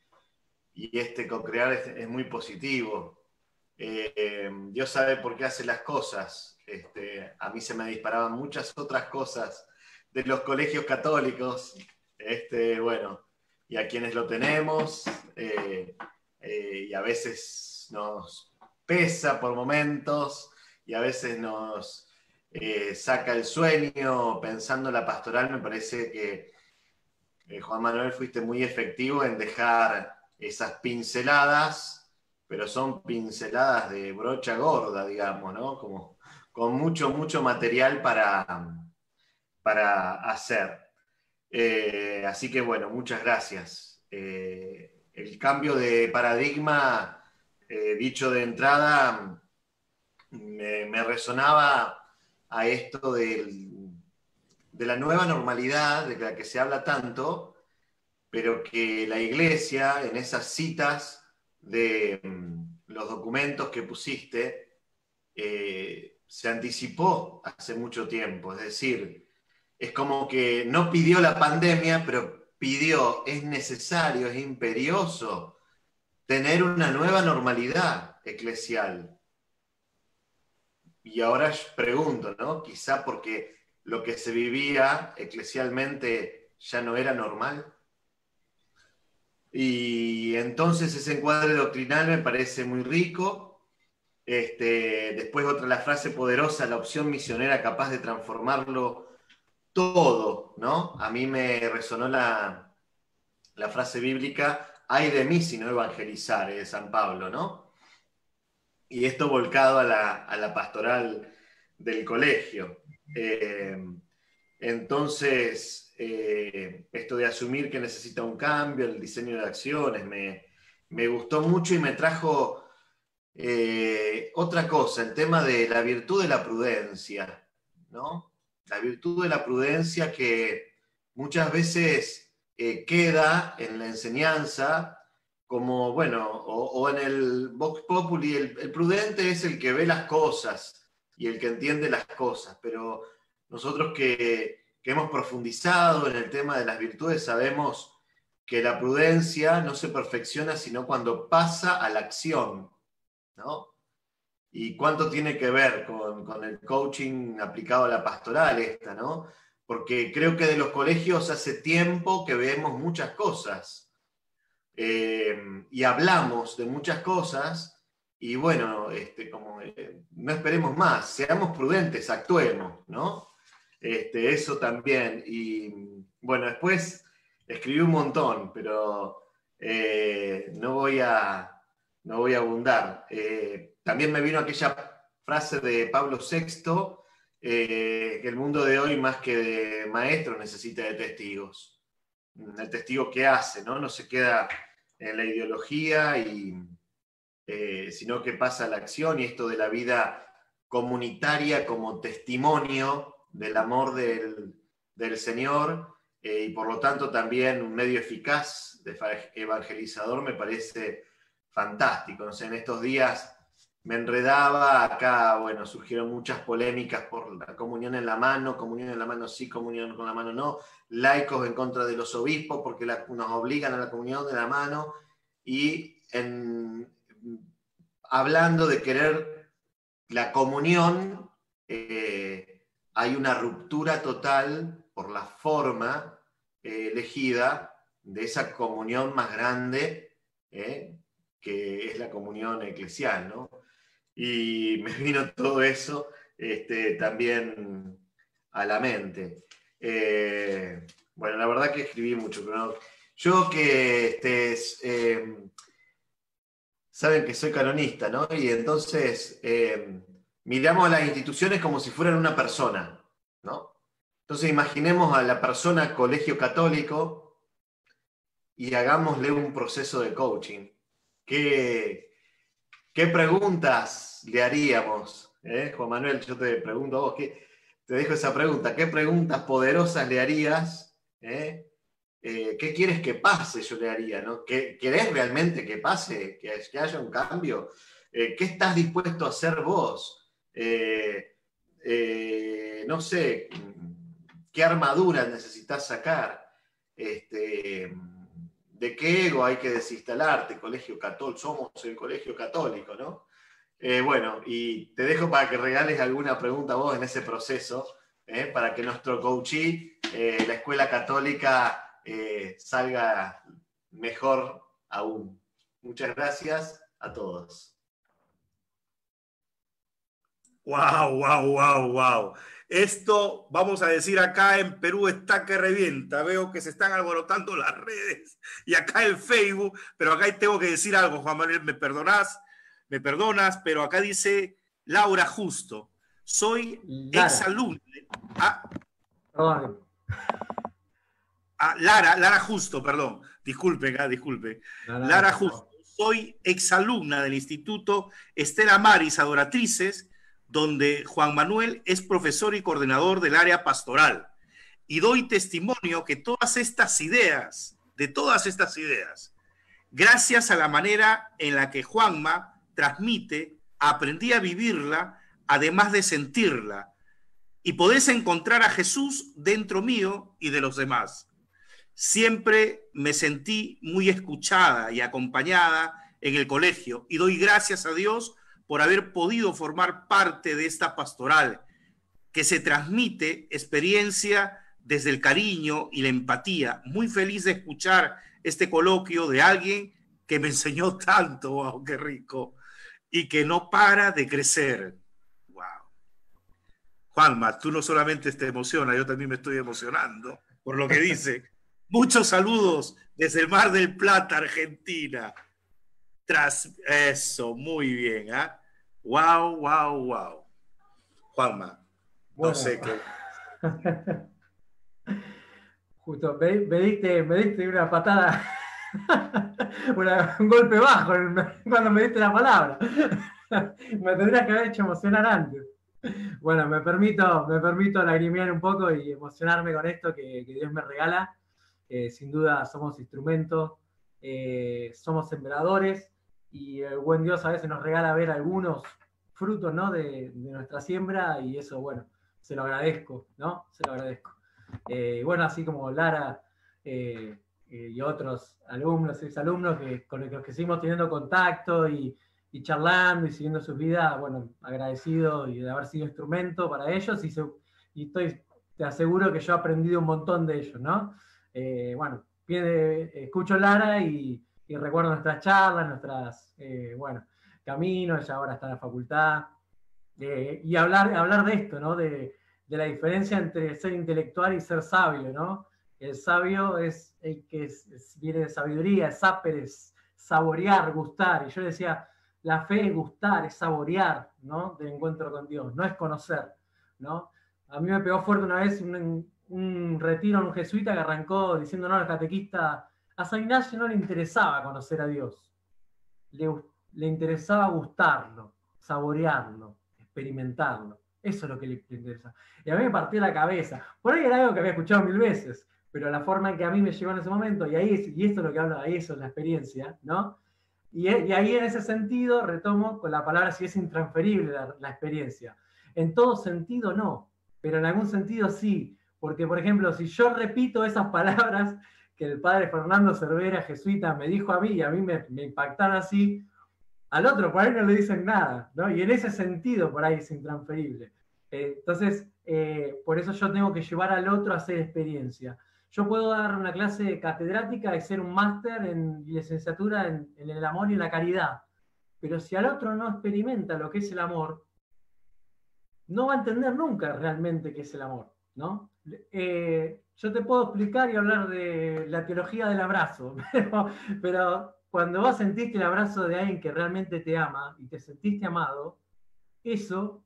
[SPEAKER 7] co-crear es muy positivo. Dios sabe por qué hace las cosas. A mí se me disparaban muchas otras cosas de los colegios católicos, bueno, y a quienes lo tenemos, y a veces nos pesa por momentos, y a veces nos saca el sueño pensando en la pastoral. Me parece que, Juan Manuel, fuiste muy efectivo en dejar esas pinceladas, pero son pinceladas de brocha gorda, digamos, ¿no? Como con mucho material para hacer. Así que bueno, muchas gracias. El cambio de paradigma, dicho de entrada, me resonaba a esto de la nueva normalidad, de la que se habla tanto, pero que la Iglesia, en esas citas de los documentos que pusiste, se anticipó hace mucho tiempo. Es decir, es como que no pidió la pandemia, pero pidió, es necesario, es imperioso tener una nueva normalidad eclesial. Y ahora pregunto, ¿no? Quizá porque lo que se vivía eclesialmente ya no era normal. Y entonces ese encuadre doctrinal me parece muy rico. Después la frase poderosa: la opción misionera capaz de transformarlo todo, ¿no? A mí me resonó la frase bíblica: ay de mí si no evangelizar, de San Pablo, ¿no? Y esto volcado a la pastoral del colegio. Entonces, esto de asumir que necesita un cambio, el diseño de acciones, me gustó mucho, y me trajo otra cosa, el tema de la virtud de la prudencia, ¿no? La virtud de la prudencia que muchas veces queda en la enseñanza como, bueno, o en el Vox Populi, el prudente es el que ve las cosas y el que entiende las cosas, pero nosotros que hemos profundizado en el tema de las virtudes sabemos que la prudencia no se perfecciona sino cuando pasa a la acción, ¿no? Y cuánto tiene que ver con el coaching aplicado a la pastoral esta, ¿no? Porque creo que de los colegios hace tiempo que vemos muchas cosas y hablamos de muchas cosas y bueno, no esperemos más, seamos prudentes, actuemos, ¿no? Eso también. Y bueno, después escribí un montón, pero no voy a abundar. También me vino aquella frase de Pablo VI, que el mundo de hoy más que de maestros necesita de testigos. El testigo que hace, ¿no? No se queda en la ideología, sino que pasa a la acción, y esto de la vida comunitaria como testimonio del amor del Señor, y por lo tanto también un medio eficaz de evangelizador me parece fantástico. No sé, en estos días me enredaba, acá, bueno, surgieron muchas polémicas por la comunión en la mano sí, comunión con la mano no, laicos en contra de los obispos porque nos obligan a la comunión de la mano, y hablando de querer la comunión, hay una ruptura total por la forma elegida de esa comunión más grande, que es la comunión eclesial, ¿no? Y me vino todo eso también a la mente. Bueno, la verdad que escribí mucho, pero no. Yo que saben que soy canonista, ¿no? Y entonces miramos a las instituciones como si fueran una persona, ¿no? Entonces imaginemos a la persona colegio católico y hagámosle un proceso de coaching. ¿Qué preguntas le haríamos? Juan Manuel, yo te pregunto a vos, te dejo esa pregunta. ¿Qué preguntas poderosas le harías? ¿Qué quieres que pase? Yo le haría, ¿no? ¿Querés realmente que pase? ¿Que haya un cambio? ¿Qué estás dispuesto a hacer vos? No sé, ¿qué armadura necesitas sacar? ¿De qué ego hay que desinstalarte? Colegio católico, somos el colegio católico, ¿no? Bueno, y te dejo para que regales alguna pregunta a vos en ese proceso, para que nuestro coachee, la escuela católica, salga mejor aún. Muchas gracias a todos.
[SPEAKER 1] Wow. Esto, vamos a decir, acá en Perú está que revienta. Veo que se están alborotando las redes y acá el Facebook, pero acá tengo que decir algo, Juan Manuel, me perdonas, pero acá dice Laura Justo, soy exalumna. Lara Justo, perdón. Disculpen. Lara Justo, soy exalumna del Instituto Estela Maris Adoratrices, donde Juan Manuel es profesor y coordinador del área pastoral. Y doy testimonio que todas estas ideas, gracias a la manera en la que Juanma transmite, aprendí a vivirla, además de sentirla, y podés encontrar a Jesús dentro mío y de los demás. Siempre me sentí muy escuchada y acompañada en el colegio, y doy gracias a Dios por haber podido formar parte de esta pastoral, que se transmite experiencia desde el cariño y la empatía. Muy feliz de escuchar este coloquio de alguien que me enseñó tanto, wow, qué rico, y que no para de crecer. Wow. Juanma, tú no solamente te emocionas, yo también me estoy emocionando por lo que dice. Muchos saludos desde el Mar del Plata, Argentina. Eso, muy bien, ¿eh? Wow. Juanma,
[SPEAKER 2] bueno,
[SPEAKER 1] no sé qué.
[SPEAKER 2] Justo, me diste una patada, un golpe bajo cuando me diste la palabra. Me tendrías que haber hecho emocionar antes. Bueno, me permito lagrimear un poco y emocionarme con esto que Dios me regala. Sin duda somos instrumentos, somos sembradores, y el buen Dios a veces nos regala ver algunos fruto, ¿no? de nuestra siembra, y eso, bueno, se lo agradezco, ¿no? Se lo agradezco. Bueno, así como Lara y otros alumnos, exalumnos con los que seguimos teniendo contacto y charlando y siguiendo sus vidas, bueno, agradecido y de haber sido instrumento para ellos, y te aseguro que yo he aprendido un montón de ellos, ¿no? Bueno, escucho Lara y recuerdo nuestras charlas, bueno, caminos, ella ahora está en la facultad, y hablar de esto, ¿no? De la diferencia entre ser intelectual y ser sabio, ¿no? El sabio es el que viene de sabiduría, es saper, es saborear, gustar. Y yo decía, la fe es gustar, es saborear, ¿no? Del encuentro con Dios, no es conocer, ¿no? A mí me pegó fuerte una vez un retiro en un jesuita que arrancó diciendo, no, al catequista, a San Ignacio no le interesaba conocer a Dios, le interesaba gustarlo, saborearlo, experimentarlo. Eso es lo que le interesa. Y a mí me partió la cabeza. Por ahí era algo que había escuchado 1000 veces, pero la forma en que a mí me llegó en ese momento, y esto es lo que hablo, ahí eso es la experiencia, ¿no? Y ahí en ese sentido retomo con la palabra si es intransferible la experiencia. En todo sentido no, pero en algún sentido sí. Porque, por ejemplo, si yo repito esas palabras que el padre Fernando Cervera, jesuita, me dijo a mí, y a mí me impactaron así, al otro por ahí no le dicen nada, ¿no? Y en ese sentido por ahí es intransferible. Entonces, por eso yo tengo que llevar al otro a hacer experiencia. Yo puedo dar una clase catedrática y ser un máster en licenciatura en el amor y en la caridad, pero si al otro no experimenta lo que es el amor, no va a entender nunca realmente qué es el amor, ¿no? Yo te puedo explicar y hablar de la teología del abrazo, pero cuando vos sentiste el abrazo de alguien que realmente te ama y te sentiste amado, eso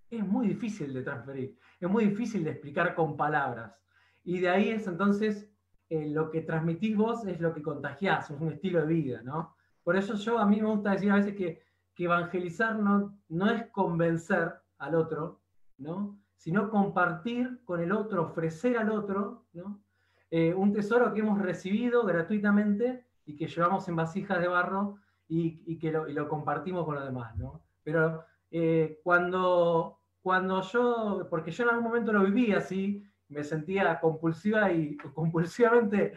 [SPEAKER 2] es muy difícil de transferir, es muy difícil de explicar con palabras. Y de ahí es entonces lo que transmitís vos es lo que contagiás, es un estilo de vida, ¿no? Por eso a mí me gusta decir a veces que evangelizar no es convencer al otro, ¿no? Sino compartir con el otro, ofrecer al otro, ¿no? Un tesoro que hemos recibido gratuitamente y que llevamos en vasijas de barro y lo compartimos con los demás, ¿no? Pero cuando porque yo en algún momento lo viví así, me sentía compulsivamente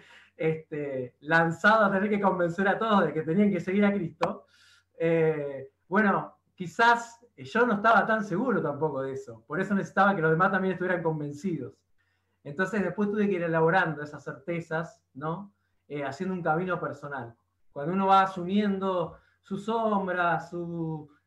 [SPEAKER 2] lanzado a tener que convencer a todos de que tenían que seguir a Cristo, bueno, quizás yo no estaba tan seguro tampoco de eso, por eso necesitaba que los demás también estuvieran convencidos. Entonces después tuve que ir elaborando esas certezas, ¿no? Haciendo un camino personal. Cuando uno va asumiendo sus sombras,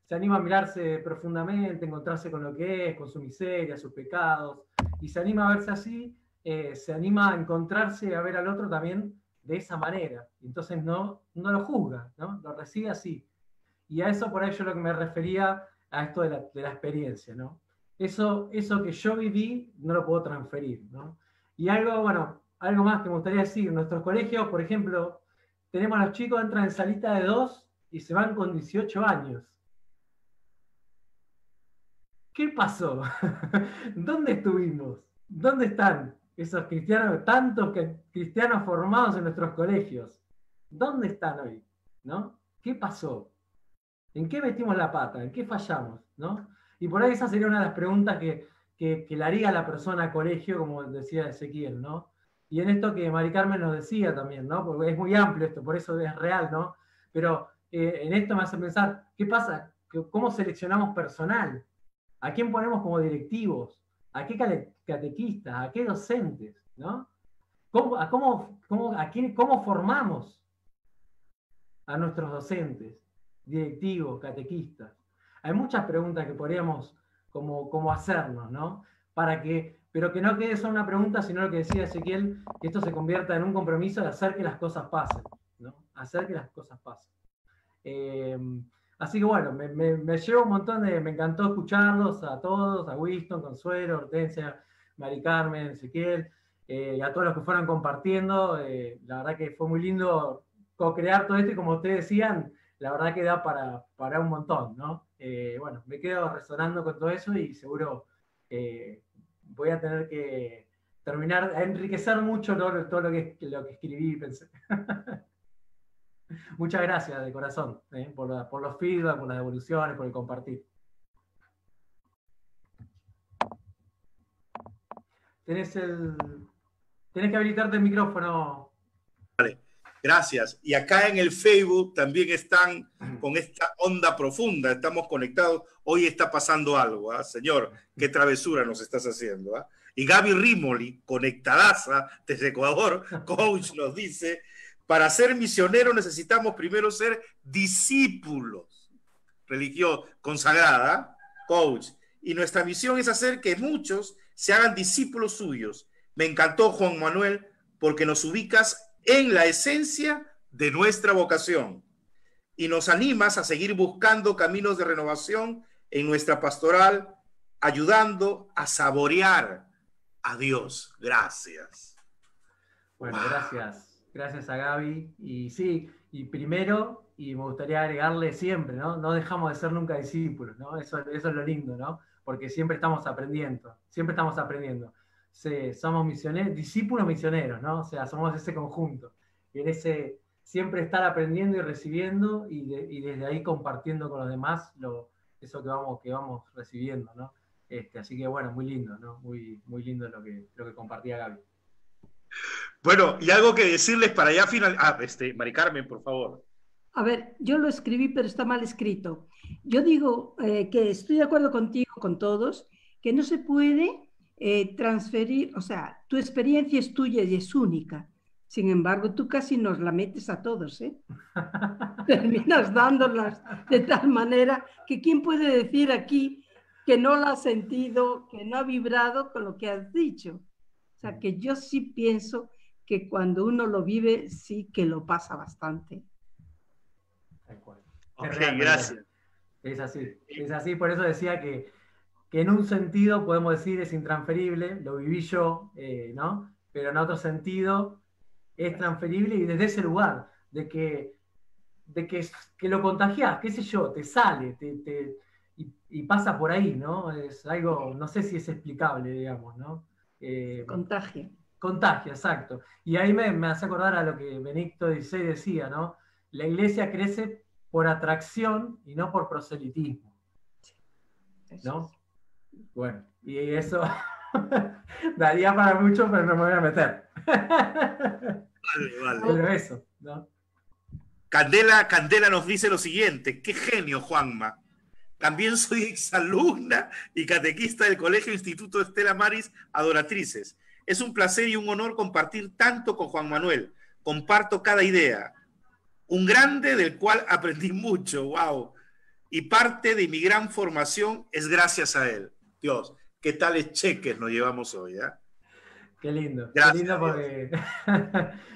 [SPEAKER 2] se anima a mirarse profundamente, encontrarse con lo que es, con su miseria, sus pecados, y se anima a verse así, se anima a encontrarse, a ver al otro también de esa manera. Entonces no lo juzga, ¿no? Lo recibe así. Y a eso por ahí yo lo que me refería a esto de la experiencia, ¿no? Eso que yo viví no lo puedo transferir, ¿no? Y algo más que me gustaría decir, en nuestros colegios, por ejemplo, tenemos a los chicos que entran en salita de 2 y se van con 18 años. ¿Qué pasó? ¿Dónde estuvimos? ¿Dónde están esos cristianos, tantos cristianos formados en nuestros colegios? ¿Dónde están hoy? ¿No? ¿Qué pasó? ¿En qué metimos la pata? ¿En qué fallamos? ¿No? Y por ahí esa sería una de las preguntas que le haría a la persona a colegio, como decía Ezequiel, ¿no? Y en esto que Mari Carmen nos decía también, ¿no? Porque es muy amplio esto, por eso es real, ¿no? Pero en esto me hace pensar, ¿qué pasa? ¿Cómo seleccionamos personal? ¿A quién ponemos como directivos? ¿A qué catequistas? ¿A qué docentes? ¿No? ¿Cómo formamos a nuestros docentes, directivos, catequistas? Hay muchas preguntas que podríamos como hacernos, ¿no? Pero que no quede solo una pregunta, sino lo que decía Ezequiel, que esto se convierta en un compromiso de hacer que las cosas pasen, ¿no? Hacer que las cosas pasen. Así que bueno, me llevo un montón me encantó escucharlos a todos, a Winston, Consuelo, Hortensia, Mari Carmen, Ezequiel, y a todos los que fueron compartiendo. La verdad que fue muy lindo co-crear todo esto y como ustedes decían, la verdad que da para un montón, ¿no? Bueno, me quedo resonando con todo eso y seguro voy a tener que terminar, a enriquecer mucho todo lo que escribí y pensé. Muchas gracias de corazón por los feedback, por las devoluciones, por el compartir. tenés que habilitarte el micrófono.
[SPEAKER 1] Gracias. Y acá en el Facebook también están con esta onda profunda. Estamos conectados. Hoy está pasando algo, ¿ah? Señor, qué travesura nos estás haciendo, ¿ah? Y Gaby Rimoli, conectadaza desde Ecuador, coach, nos dice, para ser misionero necesitamos primero ser discípulos. Religión consagrada, coach. Y nuestra misión es hacer que muchos se hagan discípulos suyos. Me encantó, Juan Manuel, porque nos ubicas en la esencia de nuestra vocación y nos animas a seguir buscando caminos de renovación en nuestra pastoral, ayudando a saborear a Dios. Gracias.
[SPEAKER 2] Bueno, gracias. Gracias a Gaby. Y sí, y primero, y me gustaría agregarle siempre, ¿no? No dejamos de ser nunca discípulos, ¿no? Eso es lo lindo, ¿no? Porque siempre estamos aprendiendo, Sí, somos misioneros, discípulos misioneros, ¿no? O sea, somos ese conjunto. Y en ese siempre estar aprendiendo y recibiendo y desde ahí compartiendo con los demás eso que vamos recibiendo, ¿no? Así que bueno, muy lindo, ¿no? Muy, muy lindo lo que compartía Gaby.
[SPEAKER 1] Bueno, y algo que decirles para ya finalizar. Mari Carmen, por favor.
[SPEAKER 4] A ver, yo lo escribí, pero está mal escrito. Yo digo que estoy de acuerdo contigo, con todos, que no se puede transferir, o sea, tu experiencia es tuya y es única. Sin embargo, tú casi nos la metes a todos, ¿eh? Terminas dándolas de tal manera que ¿quién puede decir aquí que no la ha sentido, que no ha vibrado con lo que has dicho? O sea, que yo sí pienso que cuando uno lo vive, sí que lo pasa bastante.
[SPEAKER 1] Ok, gracias.
[SPEAKER 2] Es así, por eso decía que en un sentido podemos decir es intransferible, lo viví yo, ¿no? Pero en otro sentido es transferible y desde ese lugar, de que lo contagiás, qué sé yo, te sale, y pasa por ahí, ¿no? Es algo, no sé si es explicable, digamos, ¿no?
[SPEAKER 4] Contagia.
[SPEAKER 2] Contagia, exacto. Y ahí me hace acordar a lo que Benedicto XVI decía, ¿no? La iglesia crece por atracción y no por proselitismo, ¿no? Bueno, y eso daría para mucho, pero no me voy a meter.
[SPEAKER 1] Vale.
[SPEAKER 2] Pero eso, ¿no?
[SPEAKER 1] Candela nos dice lo siguiente: qué genio, Juanma. También soy exalumna y catequista del Colegio Instituto Estela Maris Adoratrices. Es un placer y un honor compartir tanto con Juan Manuel. Comparto cada idea. Un grande del cual aprendí mucho, wow. Y parte de mi gran formación es gracias a él. Dios, qué tales cheques nos llevamos hoy, ¿eh?
[SPEAKER 2] Qué lindo.
[SPEAKER 1] Gracias,
[SPEAKER 2] qué lindo porque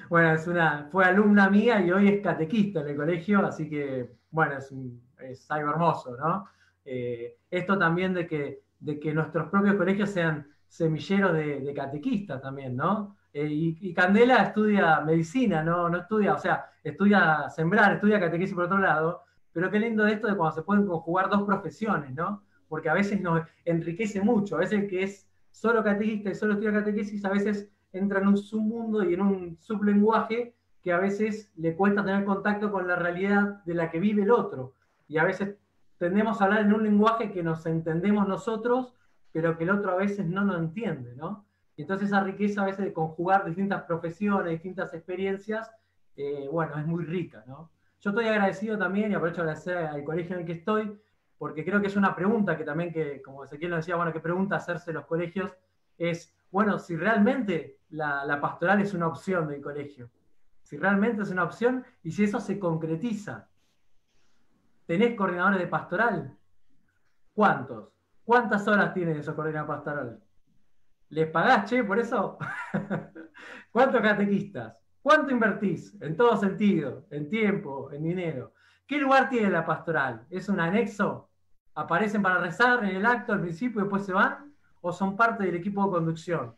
[SPEAKER 2] bueno, fue alumna mía y hoy es catequista en el colegio, así que bueno, es algo hermoso, ¿no? Esto también de que nuestros propios colegios sean semilleros de catequistas también, ¿no? Y Candela estudia medicina, no estudia, o sea, estudia sembrar, estudia catequesis por otro lado, pero qué lindo esto de cuando se pueden conjugar dos profesiones, ¿no? Porque a veces nos enriquece mucho, a veces el que es solo catequista y solo estudia catequesis, a veces entra en un submundo y en un sublenguaje que a veces le cuesta tener contacto con la realidad de la que vive el otro. Y a veces tendemos a hablar en un lenguaje que nos entendemos nosotros, pero que el otro a veces no nos entiende, ¿no? Y entonces esa riqueza a veces de conjugar distintas profesiones, distintas experiencias, bueno, es muy rica, ¿no? Yo estoy agradecido también, y aprovecho de agradecer al colegio en el que estoy, porque creo que es una pregunta que también, como Ezequiel nos decía, bueno, qué pregunta hacerse los colegios, es, bueno, si realmente la pastoral es una opción del colegio, si realmente es una opción, y si eso se concretiza. ¿Tenés coordinadores de pastoral? ¿Cuántos? ¿Cuántas horas tienen esos coordinadores de pastoral? ¿Les pagás, che, por eso? ¿Cuántos catequistas? ¿Cuánto invertís? En todo sentido, en tiempo, en dinero. ¿Qué lugar tiene la pastoral? ¿Es un anexo? ¿Aparecen para rezar en el acto al principio y después se van? ¿O son parte del equipo de conducción?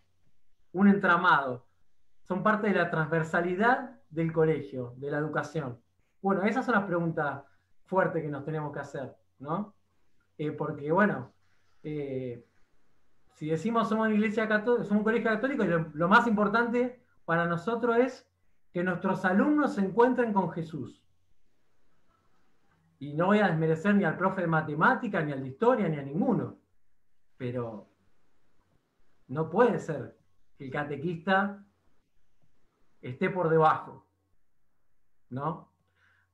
[SPEAKER 2] Un entramado. Son parte de la transversalidad del colegio, de la educación. Bueno, esas son las preguntas fuertes que nos tenemos que hacer, ¿no? Porque, bueno, si decimos somos una iglesia católica, somos un colegio católico, lo más importante para nosotros es que nuestros alumnos se encuentren con Jesús. Y no voy a desmerecer ni al profe de matemática, ni al de historia, ni a ninguno. Pero no puede ser que el catequista esté por debajo, ¿no?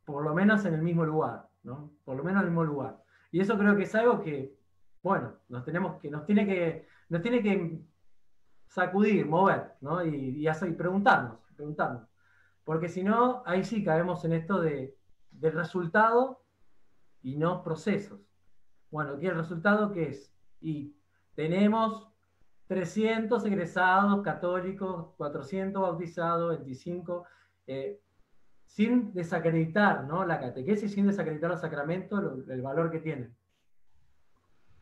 [SPEAKER 2] Por lo menos en el mismo lugar, ¿no? Por lo menos en el mismo lugar. Y eso creo que es algo que, bueno, nos tiene que sacudir, mover, ¿no? Y preguntarnos. Porque si no, ahí sí caemos en esto del resultado y no procesos. Bueno, ¿qué es el resultado? ¿Qué es? Y tenemos 300 egresados católicos, 400 bautizados, 25, sin desacreditar, ¿no?, la catequesis, sin desacreditar los sacramentos, el valor que tienen.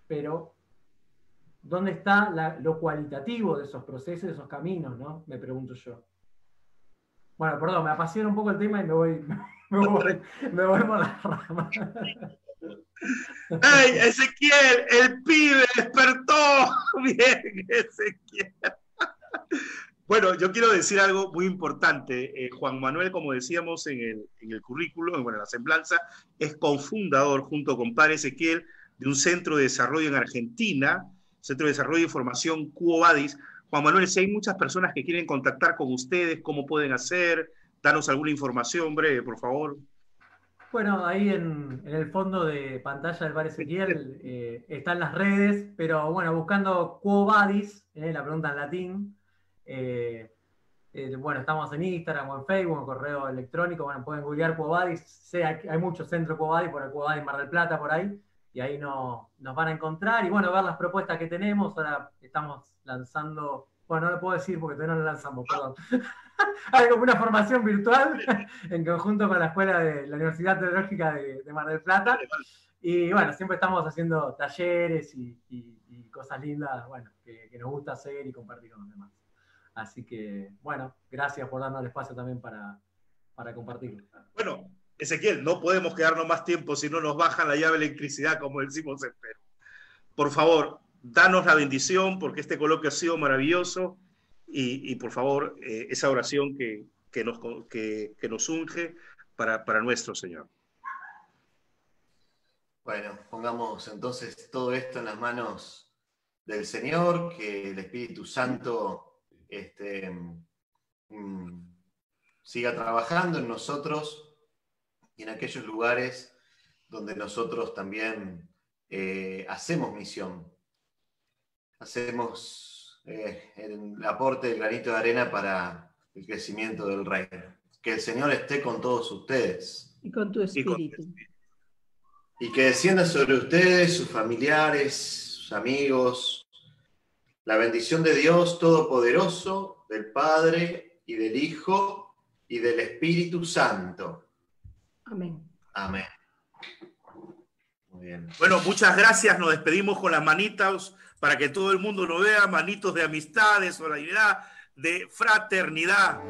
[SPEAKER 2] Pero, ¿dónde está lo cualitativo de esos procesos, de esos caminos, ¿no? Me pregunto yo. Bueno, perdón, me apasiona un poco el tema y me voy por las ramas.
[SPEAKER 1] ¡Ay, Ezequiel! ¡El pibe despertó! Bien, Ezequiel. Bueno, yo quiero decir algo muy importante. Juan Manuel, como decíamos en el currículo, bueno, en la semblanza, es cofundador, junto con padre Ezequiel, de un centro de desarrollo en Argentina, Centro de Desarrollo y Formación Quo Vadis. Juan Manuel, si hay muchas personas que quieren contactar con ustedes, ¿cómo pueden hacer? Danos alguna información breve, por favor.
[SPEAKER 2] Bueno, ahí en el fondo de pantalla del padre Ezequiel están las redes, pero bueno, buscando Quo Vadis, la pregunta en latín. Bueno, estamos en Instagram o en Facebook, en correo electrónico, bueno, pueden googlear Quo Vadis, hay muchos centros Quo Vadis, por el Quo Vadis Mar del Plata, por ahí, y ahí nos van a encontrar, y bueno, ver las propuestas que tenemos. Ahora estamos lanzando, bueno, no lo puedo decir porque todavía no lo lanzamos, perdón. Hay como una formación virtual en conjunto con la escuela de la Universidad Teológica de Mar del Plata, y bueno, siempre estamos haciendo talleres y cosas lindas, bueno, que nos gusta hacer y compartir con los demás. Así que, bueno, gracias por darnos el espacio también para compartirlo.
[SPEAKER 1] Bueno, Ezequiel, no podemos quedarnos más tiempo si no nos bajan la llave de electricidad, como decimos en Perú. Por favor, danos la bendición, porque este coloquio ha sido maravilloso, y por favor, esa oración que nos unge para nuestro Señor.
[SPEAKER 7] Bueno, pongamos entonces todo esto en las manos del Señor, que el Espíritu Santo siga trabajando en nosotros y en aquellos lugares donde nosotros también hacemos misión. Hacemos el aporte del granito de arena para el crecimiento del reino. Que el Señor esté con todos ustedes.
[SPEAKER 4] Y con tu espíritu.
[SPEAKER 7] Y que descienda sobre ustedes, sus familiares, sus amigos, la bendición de Dios Todopoderoso, del Padre y del Hijo y del Espíritu Santo.
[SPEAKER 4] Amén.
[SPEAKER 7] Amén. Muy bien.
[SPEAKER 1] Bueno, muchas gracias. Nos despedimos con las manitas para que todo el mundo nos vea. Manitos de amistad, de solidaridad, de fraternidad.